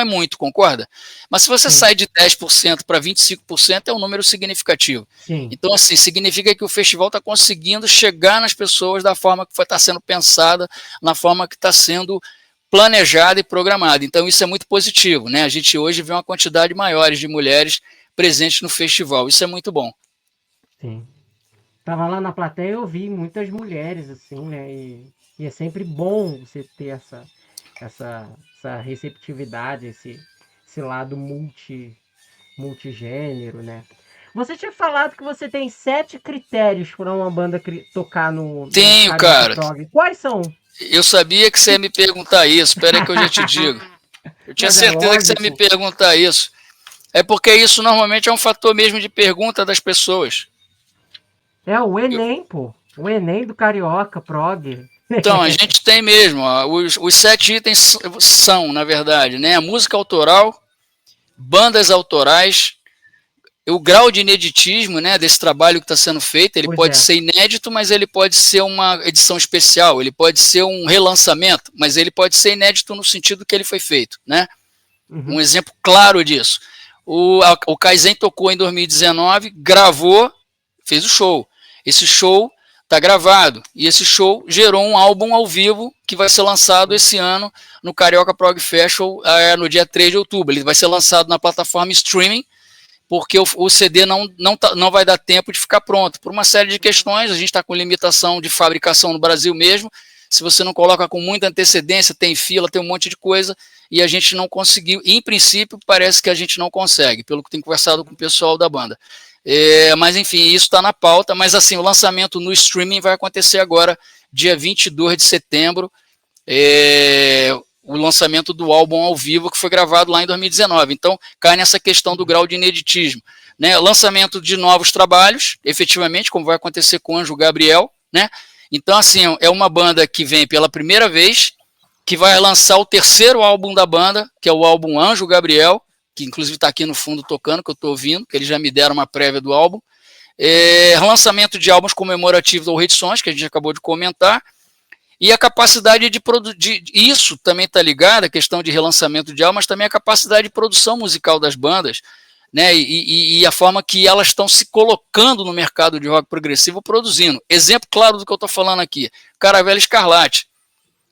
muito, concorda? Mas se você sai de 10% para 25%, é um número significativo. Sim. Então, assim, significa que o festival está conseguindo chegar nas pessoas da forma que está sendo pensada, na forma que está sendo planejada e programada. Então, isso é muito positivo, né? A gente hoje vê uma quantidade maior de mulheres presentes no festival. Isso é muito bom. Sim. Tava lá na plateia e eu vi muitas mulheres, assim, né? E é sempre bom você ter essa receptividade, esse lado multigênero, né? Você tinha falado que você tem 7 critérios para uma banda tocar no Tenho, Carioca cara. Prog. Quais são? Eu sabia que você ia me perguntar isso. Espera aí que eu já te digo. Eu tinha certeza que você ia me perguntar isso. É porque isso normalmente é um fator mesmo de pergunta das pessoas. É o Enem, pô. O Enem do Carioca Prog. Então, a gente tem mesmo, ó, os 7 itens são, na verdade, né, a música autoral, bandas autorais, o grau de ineditismo, né, desse trabalho que está sendo feito. Ele pode ser inédito, mas ele pode ser uma edição especial, ele pode ser um relançamento, mas ele pode ser inédito no sentido que ele foi feito, né? Um exemplo claro disso. O Kaizen tocou em 2019, gravou, fez o show. Esse show está gravado, e esse show gerou um álbum ao vivo que vai ser lançado esse ano no Carioca Prog Festival, no dia 3 de outubro. Ele vai ser lançado na plataforma streaming, porque o CD não vai dar tempo de ficar pronto, por uma série de questões. A gente está com limitação de fabricação no Brasil mesmo. Se você não coloca com muita antecedência, tem fila, tem um monte de coisa, e a gente não conseguiu. Em princípio, parece que a gente não consegue, pelo que tenho conversado com o pessoal da banda. Mas enfim, isso está na pauta. Mas assim, o lançamento no streaming vai acontecer agora, dia 22 de setembro, o lançamento do álbum ao vivo, que foi gravado lá em 2019. Então, cai nessa questão do grau de ineditismo, né? Lançamento de novos trabalhos, efetivamente, como vai acontecer com o Anjo Gabriel, né? Então, assim, é uma banda que vem pela primeira vez, que vai lançar o 3º álbum da banda, que é o álbum Anjo Gabriel, que inclusive está aqui no fundo tocando, que eu estou ouvindo, que eles já me deram uma prévia do álbum. Lançamento de álbuns comemorativos ou edições, que a gente acabou de comentar. E a capacidade de produzir, isso também está ligado à questão de relançamento de álbum, mas também a capacidade de produção musical das bandas, né? E a forma que elas estão se colocando no mercado de rock progressivo produzindo. Exemplo claro do que eu estou falando aqui, Caravela Escarlate.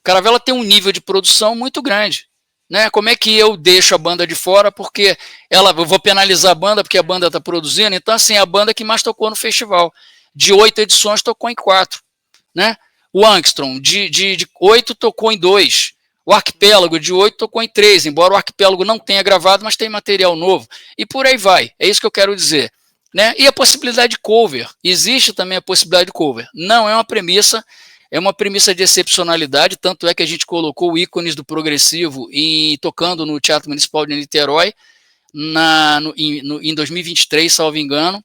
Caravela tem um nível de produção muito grande, né? Como é que eu deixo a banda de fora porque eu vou penalizar a banda porque a banda está produzindo? Então, assim, a banda que mais tocou no festival, de 8 edições, tocou em 4, né? O Angstrom, de 8, tocou em 2. O Arquipélago, de 8, tocou em 3, embora o Arquipélago não tenha gravado, mas tem material novo. E por aí vai, é isso que eu quero dizer, né? E a possibilidade de cover, existe também a possibilidade de cover. Não é uma premissa, é uma premissa de excepcionalidade, tanto é que a gente colocou ícones do progressivo tocando no Teatro Municipal de Niterói em 2023, salvo engano,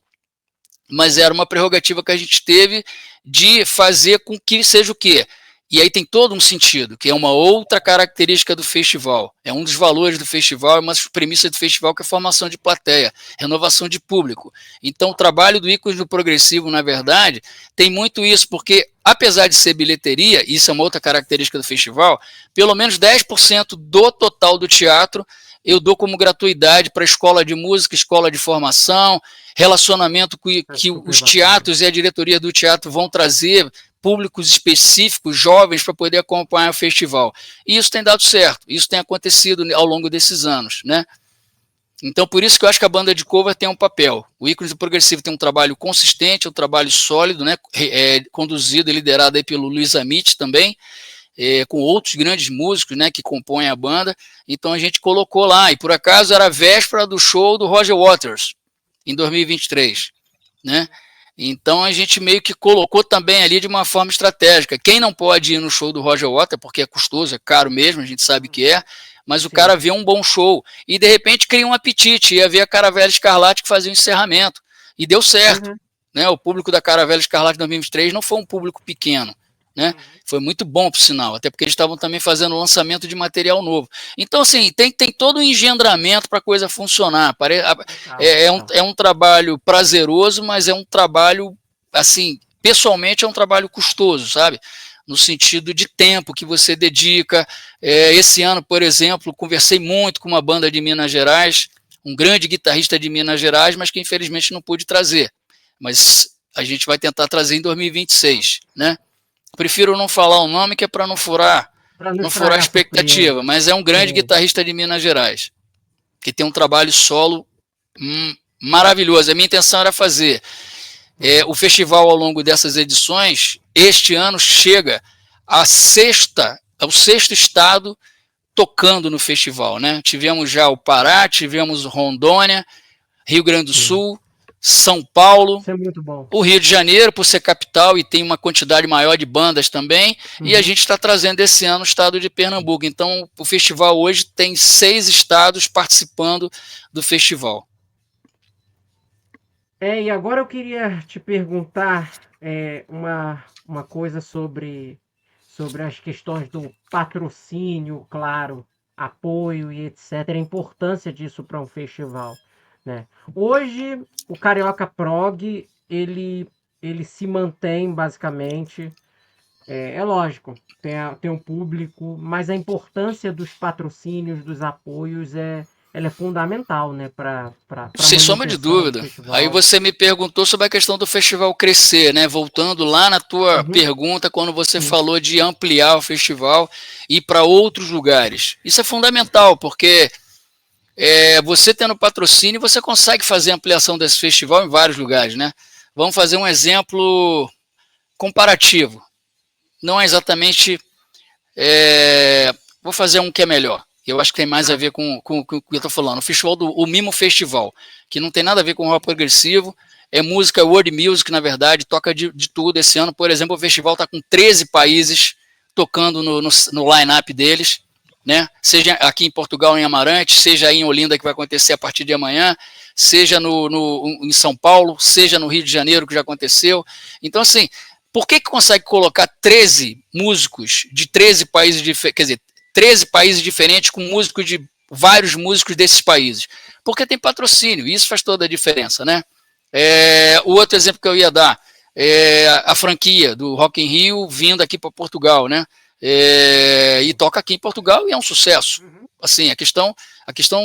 mas era uma prerrogativa que a gente teve de fazer com que seja o quê? E aí tem todo um sentido, que é uma outra característica do festival. É um dos valores do festival, é uma premissa do festival, que é a formação de plateia, renovação de público. Então, o trabalho do Ícones do Progressivo, na verdade, tem muito isso, porque, apesar de ser bilheteria, isso é uma outra característica do festival, pelo menos 10% do total do teatro eu dou como gratuidade para escola de música, escola de formação, relacionamento que os teatros e a diretoria do teatro vão trazer, públicos específicos, jovens, para poder acompanhar o festival. E isso tem dado certo, isso tem acontecido ao longo desses anos, né? Então, por isso que eu acho que a banda de cover tem um papel. O Ícones do Progressivo tem um trabalho consistente, um trabalho sólido, né? Conduzido e liderado aí pelo Luiz Amit também, com outros grandes músicos, né, que compõem a banda. Então a gente colocou lá, e por acaso era a véspera do show do Roger Waters, em 2023, né? Então a gente meio que colocou também ali de uma forma estratégica. Quem não pode ir no show do Roger Waters, porque é custoso, é caro mesmo, a gente sabe que é, mas o cara vê um bom show e de repente cria um apetite, ia ver a Caravela Escarlate que fazia o encerramento, e deu certo, né? O público da Caravela Escarlate 2023 não foi um público pequeno, né? Foi muito bom, por sinal, até porque eles estavam também fazendo lançamento de material novo. Então, assim, tem todo um engendramento para a coisa funcionar. É um trabalho prazeroso, mas é um trabalho, assim, pessoalmente é um trabalho custoso, sabe? No sentido de tempo que você dedica. Esse ano, por exemplo, conversei muito com uma banda de Minas Gerais, um grande guitarrista de Minas Gerais, mas que infelizmente não pude trazer. Mas a gente vai tentar trazer em 2026, né? Prefiro não falar o nome, que é para não furar a expectativa, mas é um grande guitarrista de Minas Gerais, que tem um trabalho solo maravilhoso. A minha intenção era fazer o festival ao longo dessas edições. Este ano chega ao sexto estado tocando no festival, né? Tivemos já o Pará, tivemos Rondônia, Rio Grande do Sul, São Paulo, isso é muito bom. O Rio de Janeiro, por ser capital e tem uma quantidade maior de bandas também, e a gente está trazendo esse ano o estado de Pernambuco. Então, o festival hoje tem 6 estados participando do festival. E agora eu queria te perguntar uma coisa sobre as questões do patrocínio, claro, apoio e etc., a importância disso para um festival, né? Hoje, o Carioca Prog, ele se mantém basicamente, lógico, tem um público, mas a importância dos patrocínios, dos apoios ela é fundamental, né, para sem sombra de dúvida. Aí você me perguntou sobre a questão do festival crescer, né? Voltando lá na tua pergunta, quando você falou de ampliar o festival e ir para outros lugares. Isso é fundamental, porque você tendo patrocínio, você consegue fazer ampliação desse festival em vários lugares, né? Vamos fazer um exemplo comparativo. Não é exatamente... vou fazer um que é melhor. Eu acho que tem mais a ver com o que eu estou falando. O Mimo Festival, que não tem nada a ver com rock progressivo, é música, world music, na verdade, toca de tudo. Esse ano, por exemplo, o festival está com 13 países tocando no line-up deles, né? Seja aqui em Portugal, em Amarante, seja aí em Olinda, que vai acontecer a partir de amanhã, seja em São Paulo, seja no Rio de Janeiro, que já aconteceu. Então, assim, por que consegue colocar 13 músicos de 13 países diferentes, quer dizer, 13 países diferentes com músicos de vários músicos desses países? Porque tem patrocínio, e isso faz toda a diferença, né? O outro exemplo que eu ia dar é a franquia do Rock in Rio vindo aqui para Portugal, né? E toca aqui em Portugal e é um sucesso. Assim, a questão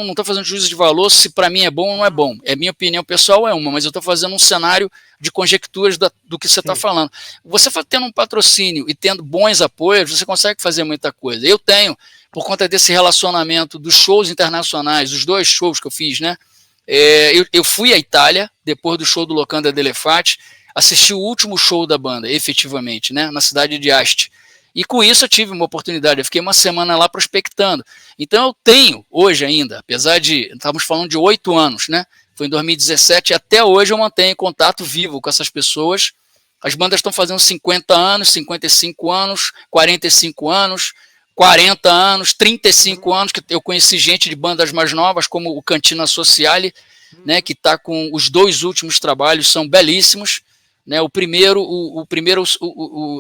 não estou fazendo juízo de valor se para mim é bom ou não é bom. Minha opinião pessoal é uma, mas eu estou fazendo um cenário de conjecturas do que você está falando. Você tendo um patrocínio e tendo bons apoios, você consegue fazer muita coisa. Eu tenho, por conta desse relacionamento dos shows internacionais, os 2 shows que eu fiz, né? Eu fui à Itália, depois do show do Locanda Delefate, assisti o último show da banda, efetivamente, né? Na cidade de Asti. E com isso eu tive uma oportunidade, eu fiquei uma semana lá prospectando. Então eu tenho, hoje ainda, apesar de, estamos falando de 8 anos, né? Foi em 2017, e até hoje eu mantenho contato vivo com essas pessoas. As bandas estão fazendo 50 anos, 55 anos, 45 anos, 40 anos, 35 anos, que eu conheci gente de bandas mais novas, como o Cantina Sociale, né, que está com os 2 últimos trabalhos, são belíssimos. né?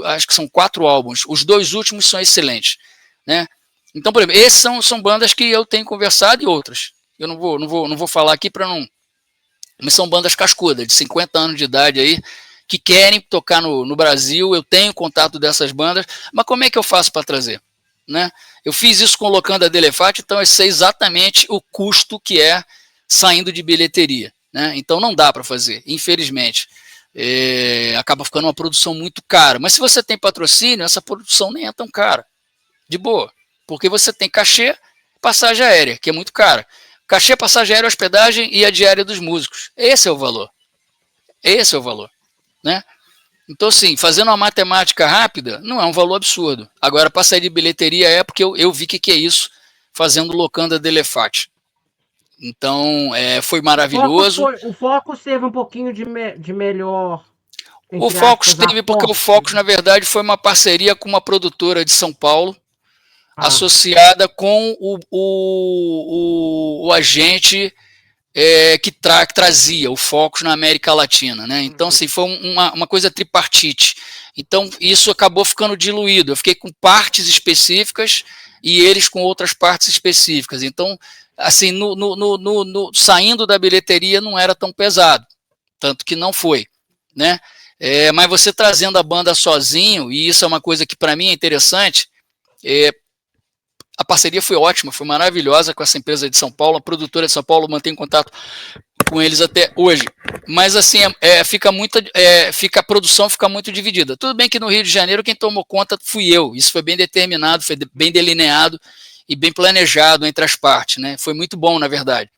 Acho que são 4 álbuns. Os 2 últimos são excelentes, né? Então, por exemplo, esses são bandas que eu tenho conversado e outras. Eu não vou falar aqui para não. Mas são bandas cascudas, de 50 anos de idade aí, que querem tocar no Brasil. Eu tenho contato dessas bandas, mas como é que eu faço para trazer? Né? Eu fiz isso com o Locanda Delefate, então eu sei exatamente o custo que é saindo de bilheteria. Né? Então não dá para fazer, infelizmente. Acaba ficando uma produção muito cara. Mas se você tem patrocínio, essa produção nem é tão cara. De boa. Porque você tem cachê, passagem aérea, que é muito cara. Cachê, passagem aérea, hospedagem e a diária dos músicos. Esse é o valor. Esse é o valor. Né? Então, assim, fazendo uma matemática rápida, não é um valor absurdo. Agora, para sair de bilheteria é porque eu vi que é isso, fazendo Locanda Delefate. Então, foi maravilhoso. O Focus teve um pouquinho de melhor. O Focus teve, porque o Focus, na verdade, foi uma parceria com uma produtora de São Paulo, associada com o agente que trazia o Focus na América Latina, né? Então, assim, foi uma coisa tripartite. Então, isso acabou ficando diluído. Eu fiquei com partes específicas e eles com outras partes específicas. Então, assim, saindo da bilheteria não era tão pesado, tanto que não foi, né? Mas você trazendo a banda sozinho, e isso é uma coisa que para mim é interessante, a parceria foi ótima, foi maravilhosa com essa empresa de São Paulo, a produtora de São Paulo mantém contato com eles até hoje. Mas assim, a produção fica muito dividida. Tudo bem que no Rio de Janeiro quem tomou conta fui eu, isso foi bem determinado, foi bem delineado e bem planejado entre as partes, né? Foi muito bom, na verdade.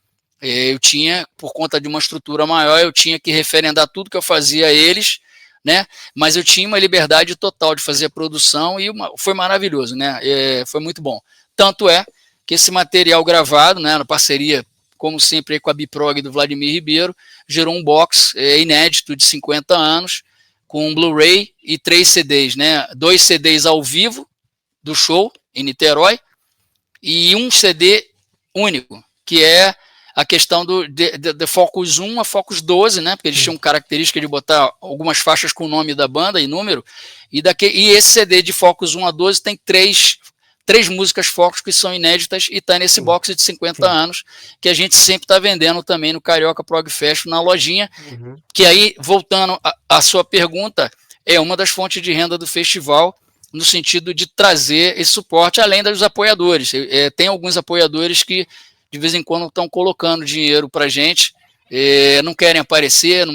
Eu tinha, por conta de uma estrutura maior, eu tinha que referendar tudo que eu fazia a eles, né? Mas eu tinha uma liberdade total de fazer a produção e foi maravilhoso, né? Foi muito bom. Tanto é que esse material gravado, né, na parceria, como sempre, com a Biprog do Vladimir Ribeiro, gerou um box inédito de 50 anos, com um Blu-ray e 3 CDs, né? 2 CDs ao vivo do show em Niterói e um CD único, que é a questão do Focus 1 a Focus 12, né? Porque eles tinham característica de botar algumas faixas com o nome da banda e número, e esse CD de Focus 1 a 12 tem três músicas Focus que são inéditas e está nesse box de 50 anos, que a gente sempre está vendendo também no Carioca Prog Fest na lojinha, que aí, voltando à sua pergunta, é uma das fontes de renda do festival, no sentido de trazer esse suporte, além dos apoiadores. Tem alguns apoiadores que de vez em quando estão colocando dinheiro para a gente, não querem aparecer,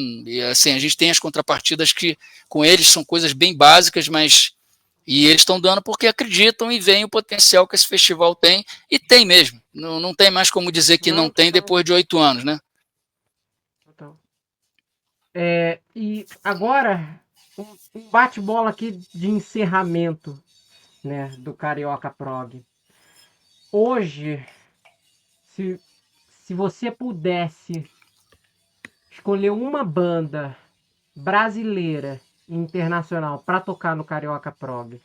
assim, a gente tem as contrapartidas que com eles são coisas bem básicas, mas e eles estão dando porque acreditam e veem o potencial que esse festival tem, e tem mesmo, não tem mais como dizer que não tem depois de 8 anos, né? E agora, um bate-bola aqui de encerramento, né, do Carioca Prog. Hoje, se você pudesse escolher uma banda brasileira e internacional para tocar no Carioca Prog,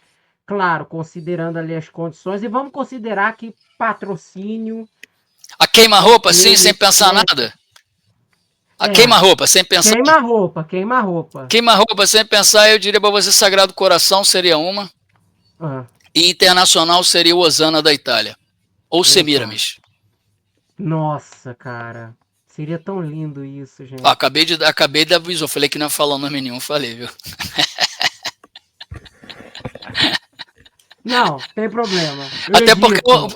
claro, considerando ali as condições, e vamos considerar que patrocínio... A queima-roupa, sim, sem pensar nada? A queima-roupa, sem pensar... Queima-roupa. Queima-roupa, sem pensar, eu diria para você Sagrado Coração seria uma, e internacional seria o Osana da Itália, ou Semiramis. Nossa, cara. Seria tão lindo isso, gente. Acabei de avisar, falei que não ia falar nome nenhum, falei, viu? Não, tem problema.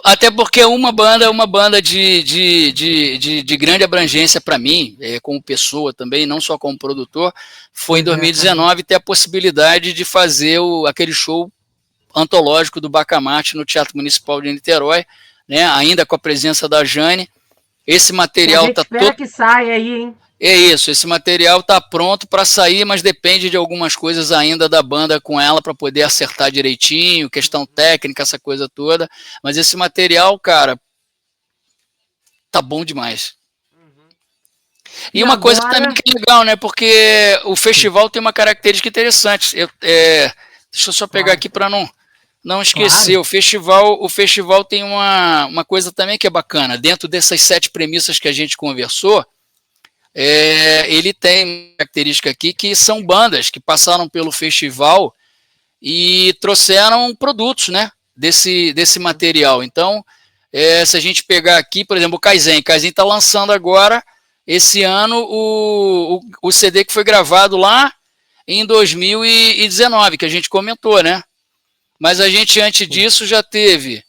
Até porque uma banda é uma banda de grande abrangência para mim, como pessoa também, não só como produtor. Foi em 2019 ter a possibilidade de fazer aquele show antológico do Bacamarte no Teatro Municipal de Niterói, né? Ainda com a presença da Jane. Esse material tá todo... que saia aí, hein? É isso, esse material tá pronto para sair, mas depende de algumas coisas ainda da banda com ela para poder acertar direitinho, questão técnica, essa coisa toda. Mas esse material, cara, tá bom demais. E uma coisa também que é legal, né? Porque o festival tem uma característica interessante. Deixa eu só pegar aqui para não esquecer. Claro. O festival tem uma coisa também que é bacana. Dentro dessas 7 premissas que a gente conversou, ele tem uma característica aqui que são bandas que passaram pelo festival e trouxeram produtos, né, desse material. Então, se a gente pegar aqui, por exemplo, o Kaizen está lançando agora, esse ano, o CD que foi gravado lá em 2019, que a gente comentou, né? Mas a gente, antes disso, já teve...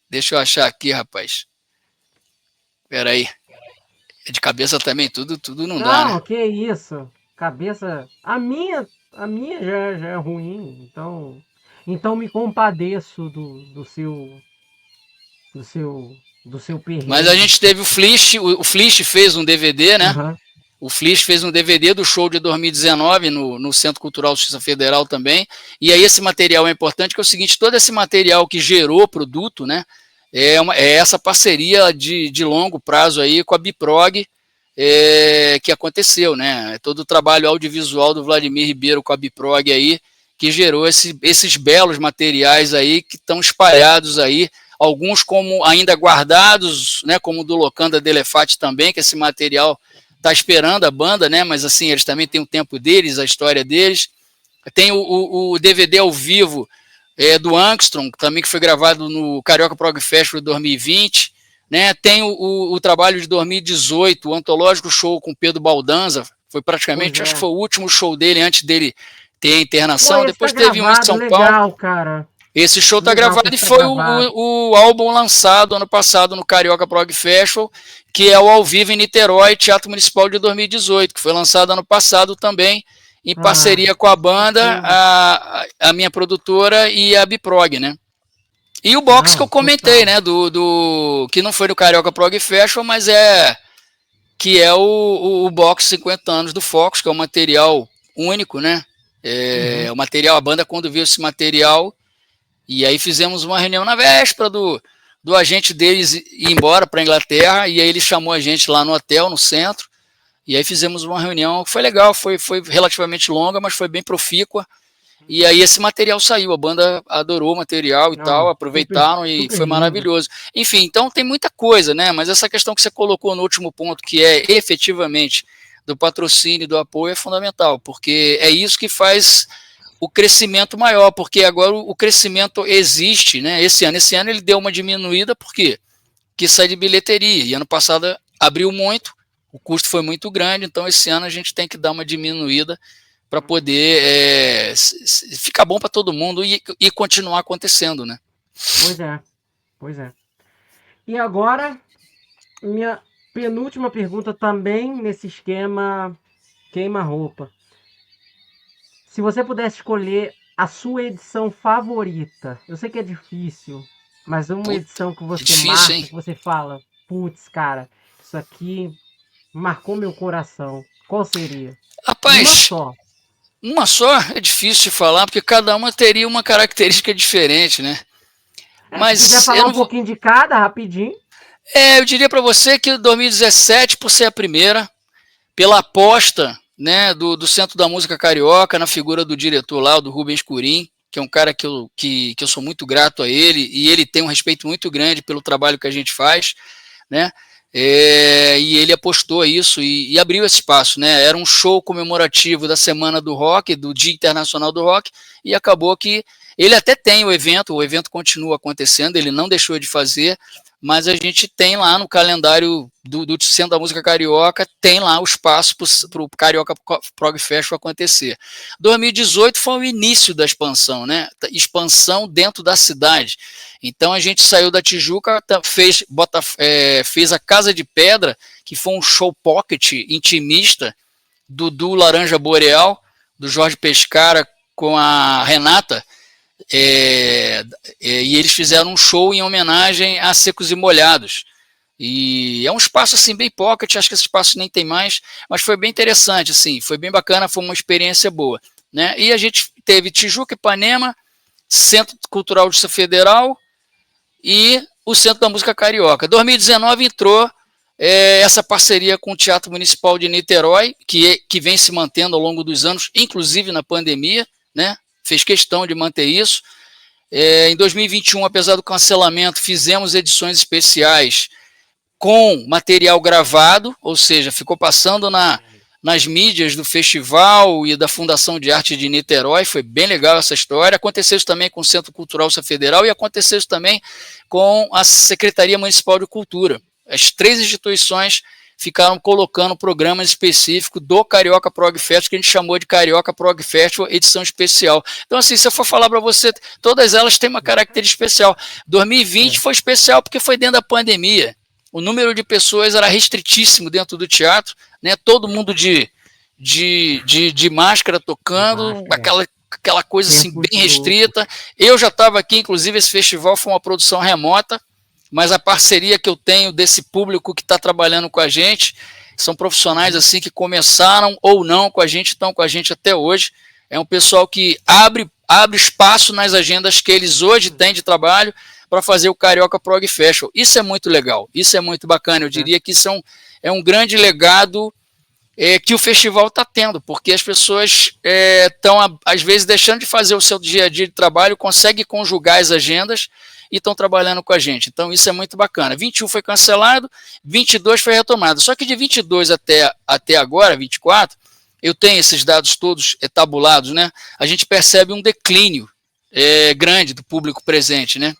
Deixa eu achar aqui, rapaz. Espera aí. De cabeça também, tudo não dá, né? Não, que isso. Cabeça. A minha já é ruim, então me compadeço do seu, do seu Mas a perrengue. gente teve o Flish fez um DVD, né? Aham. O Flish fez um DVD do show de 2019 no Centro Cultural Justiça Federal também. E aí esse material é importante, que é o seguinte, todo esse material que gerou produto, né? É essa parceria de longo prazo aí com a Biprog, que aconteceu, né? Todo o trabalho audiovisual do Vladimir Ribeiro com a Biprog aí, que gerou esses belos materiais aí que estão espalhados aí, alguns como ainda guardados, né? Como o do Locanda Delefate também, que esse material tá esperando a banda, né? Mas assim, eles também têm o tempo deles, a história deles. Tem o DVD ao vivo do Angstrom, também que foi gravado no Carioca Prog Festival de 2020. Né? Tem o trabalho de 2018, o antológico show com Pedro Baldanza. Foi praticamente, acho que foi o último show dele antes dele ter a internação. Pô, esse Depois tá teve um em gravado, São Paulo. legal, cara. Esse show tá Legal que gravado e esse tá foi gravado. o álbum lançado ano passado no Carioca Prog Festival, que é o Ao Vivo em Niterói, Teatro Municipal de 2018, que foi lançado ano passado também, em parceria com a banda, a minha produtora e a Biprog, né? E o box que eu comentei, né? Que não foi no Carioca Prog Festival, mas que é o box 50 anos do Focus, que é um material único, né? O material, a banda quando viu esse material, e aí fizemos uma reunião na véspera do agente deles ir embora para a Inglaterra, e aí ele chamou a gente lá no hotel, no centro, e aí fizemos uma reunião que foi legal, foi relativamente longa, mas foi bem profícua. E aí esse material saiu, a banda adorou o material e tal, aproveitaram e super foi lindo. maravilhoso. Enfim, então tem muita coisa, né? Mas essa questão que você colocou no último ponto, que é efetivamente do patrocínio, do apoio, é fundamental, porque é isso que faz o crescimento maior, porque agora o crescimento existe, né? Esse ano ele deu uma diminuída, por quê? Porque sai de bilheteria, e ano passado abriu muito, o custo foi muito grande, então esse ano a gente tem que dar uma diminuída para poder ficar bom para todo mundo e continuar acontecendo, né? Pois é. E agora, minha penúltima pergunta também nesse esquema queima-roupa. Se você pudesse escolher a sua edição favorita, eu sei que é difícil, mas uma Puta, edição que é você difícil, marca, hein? que você fala, putz, cara, isso aqui marcou meu coração. Qual seria? Uma Rapaz, só. uma só é difícil de falar, porque cada uma teria uma característica diferente, né? Se quiser Mas falar eu um não vou. pouquinho de cada, rapidinho. Eu diria para você que 2017, por ser a primeira, pela aposta, né, do Centro da Música Carioca, na figura do diretor lá, do Rubens Curim, que é um cara que eu sou muito grato a ele, e ele tem um respeito muito grande pelo trabalho que a gente faz, né? E ele apostou isso e abriu esse espaço, né? Era um show comemorativo da Semana do Rock, do Dia Internacional do Rock, e acabou que ele até tem o evento continua acontecendo, ele não deixou de fazer, mas a gente tem lá no calendário do Centro da Música Carioca, tem lá o espaço para o Carioca Prog Festival acontecer. 2018 foi o início da expansão, né? Expansão dentro da cidade. Então a gente saiu da Tijuca, fez a Casa de Pedra, que foi um show pocket intimista do Laranja Boreal, do Jorge Pescara com a Renata, e eles fizeram um show em homenagem a Secos e Molhados. E é um espaço assim bem pocket, acho que esse espaço nem tem mais, mas foi bem interessante, assim, foi bem bacana, foi uma experiência boa, né? E a gente teve Tijuca, Ipanema, Centro Cultural de Justiça Federal e o Centro da Música Carioca. 2019 entrou essa parceria com o Teatro Municipal de Niterói, que vem se mantendo ao longo dos anos, inclusive na pandemia, né? Fez questão de manter isso. Em 2021, apesar do cancelamento, fizemos edições especiais com material gravado, ou seja, ficou passando nas mídias do festival e da Fundação de Arte de Niterói. Foi bem legal essa história. Aconteceu isso também com o Centro Cultural Federal e aconteceu isso também com a Secretaria Municipal de Cultura. As 3 instituições ficaram colocando programas específicos do Carioca Prog Festival, que a gente chamou de Carioca Prog Festival edição especial. Então, assim, se eu for falar para você, todas elas têm uma característica especial. 2020 foi especial porque foi dentro da pandemia. O número de pessoas era restritíssimo dentro do teatro, né? Todo mundo de máscara tocando, aquela coisa assim bem restrita. Eu já estava aqui, inclusive esse festival foi uma produção remota, mas a parceria que eu tenho desse público que está trabalhando com a gente, são profissionais assim que começaram ou não com a gente, estão com a gente até hoje. É um pessoal que abre espaço nas agendas que eles hoje têm de trabalho para fazer o Carioca Prog Festival. Isso é muito legal, isso é muito bacana. Eu diria que isso é um grande legado que o festival está tendo, porque as pessoas estão, às vezes, deixando de fazer o seu dia a dia de trabalho, conseguem conjugar as agendas e estão trabalhando com a gente. Então, isso é muito bacana. 21 foi cancelado, 22 foi retomado. Só que de 22 até agora, 24, eu tenho esses dados todos tabulados, né? A gente percebe um declínio grande do público presente, né?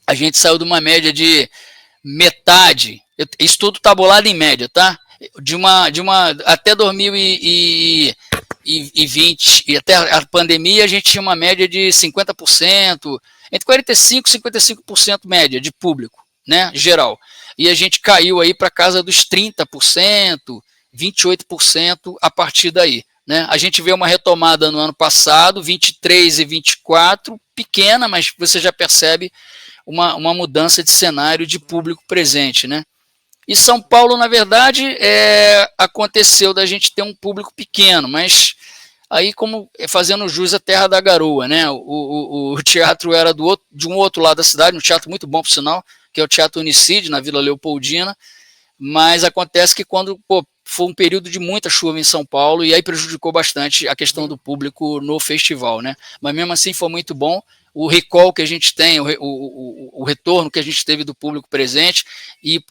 A gente saiu de uma média de metade, isso tudo tabulado em média, tá? Até 2020 e até a pandemia, a gente tinha uma média de 50%, entre 45% e 55% média de público, né, geral. E a gente caiu aí para casa dos 30%, 28% a partir daí. Né? A gente vê uma retomada no ano passado, 23 e 24, pequena, mas você já percebe uma mudança de cenário de público presente, né? E São Paulo, na verdade, aconteceu da gente ter um público pequeno, mas aí, como fazendo jus à Terra da Garoa, né? O teatro era de um outro lado da cidade, um teatro muito bom, por sinal, que é o Teatro Unicid, na Vila Leopoldina, mas acontece que quando foi um período de muita chuva em São Paulo, e aí prejudicou bastante a questão do público no festival, né? Mas mesmo assim foi muito bom. O recall que a gente tem, o retorno que a gente teve do público presente e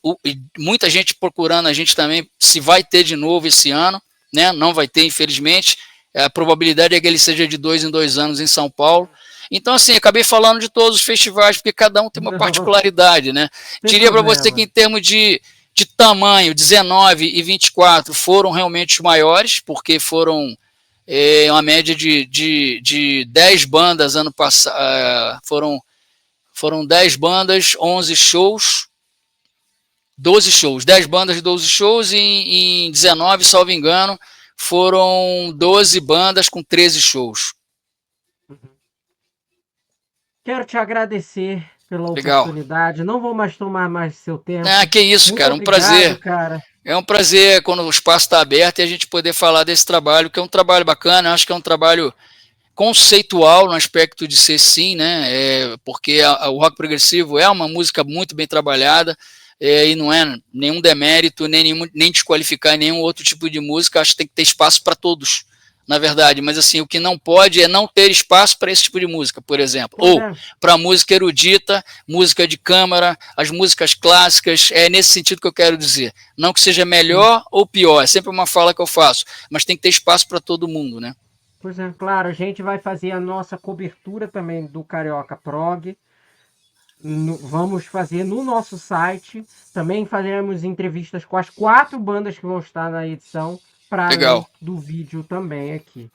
muita gente procurando a gente também se vai ter de novo esse ano, né? Não vai ter, infelizmente. A probabilidade é que ele seja de 2 em 2 anos em São Paulo. Então, assim, acabei falando de todos os festivais, porque cada um tem uma particularidade, né? Diria para você que em termos de tamanho, 19 e 24 foram realmente os maiores, porque foram uma média de 10 bandas ano passado, foram 10 bandas, 11 shows, 12 shows, 10 bandas, 12 shows, e em 19, salvo engano, foram 12 bandas com 13 shows. Quero te agradecer pela Legal. oportunidade, não vou mais tomar mais seu tempo. Que isso, muito cara, obrigado, prazer. Cara. É um prazer quando o espaço está aberto e a gente poder falar desse trabalho, que é um trabalho bacana, acho que é um trabalho conceitual no aspecto de ser sim, né? Porque o rock progressivo é uma música muito bem trabalhada, e não é nenhum demérito, nem desqualificar nenhum outro tipo de música. Acho que tem que ter espaço para todos, na verdade, mas assim, o que não pode é não ter espaço para esse tipo de música, por exemplo, ou para música erudita, música de câmara, as músicas clássicas. É nesse sentido que eu quero dizer, não que seja melhor ou pior, é sempre uma fala que eu faço, mas tem que ter espaço para todo mundo, né? Pois é, claro, a gente vai fazer a nossa cobertura também do Carioca Prog. Vamos fazer no nosso site. Também faremos entrevistas com as 4 bandas que vão estar na edição, para além do vídeo também aqui.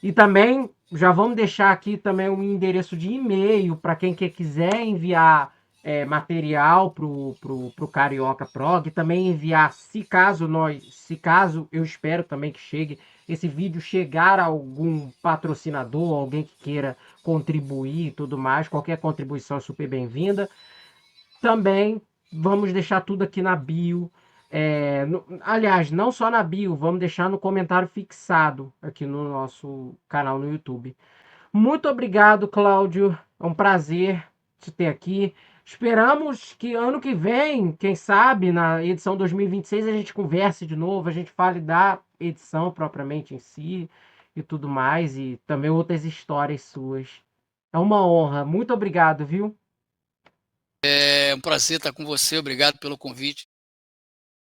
E também já vamos deixar aqui também um endereço de e-mail para quem quiser enviar material pro Carioca Prog. Também enviar, se caso eu espero também que chegue esse vídeo, chegar a algum patrocinador, alguém que queira contribuir e tudo mais, qualquer contribuição é super bem-vinda. Também vamos deixar tudo aqui na bio. Aliás, não só na bio, vamos deixar no comentário fixado aqui no nosso canal no YouTube. Muito obrigado, Cláudio. É um prazer te ter aqui. Esperamos que ano que vem, quem sabe, na edição 2026, a gente converse de novo, a gente fale da edição propriamente em si e tudo mais, e também outras histórias suas. É uma honra. Muito obrigado, viu? É um prazer estar com você. Obrigado pelo convite.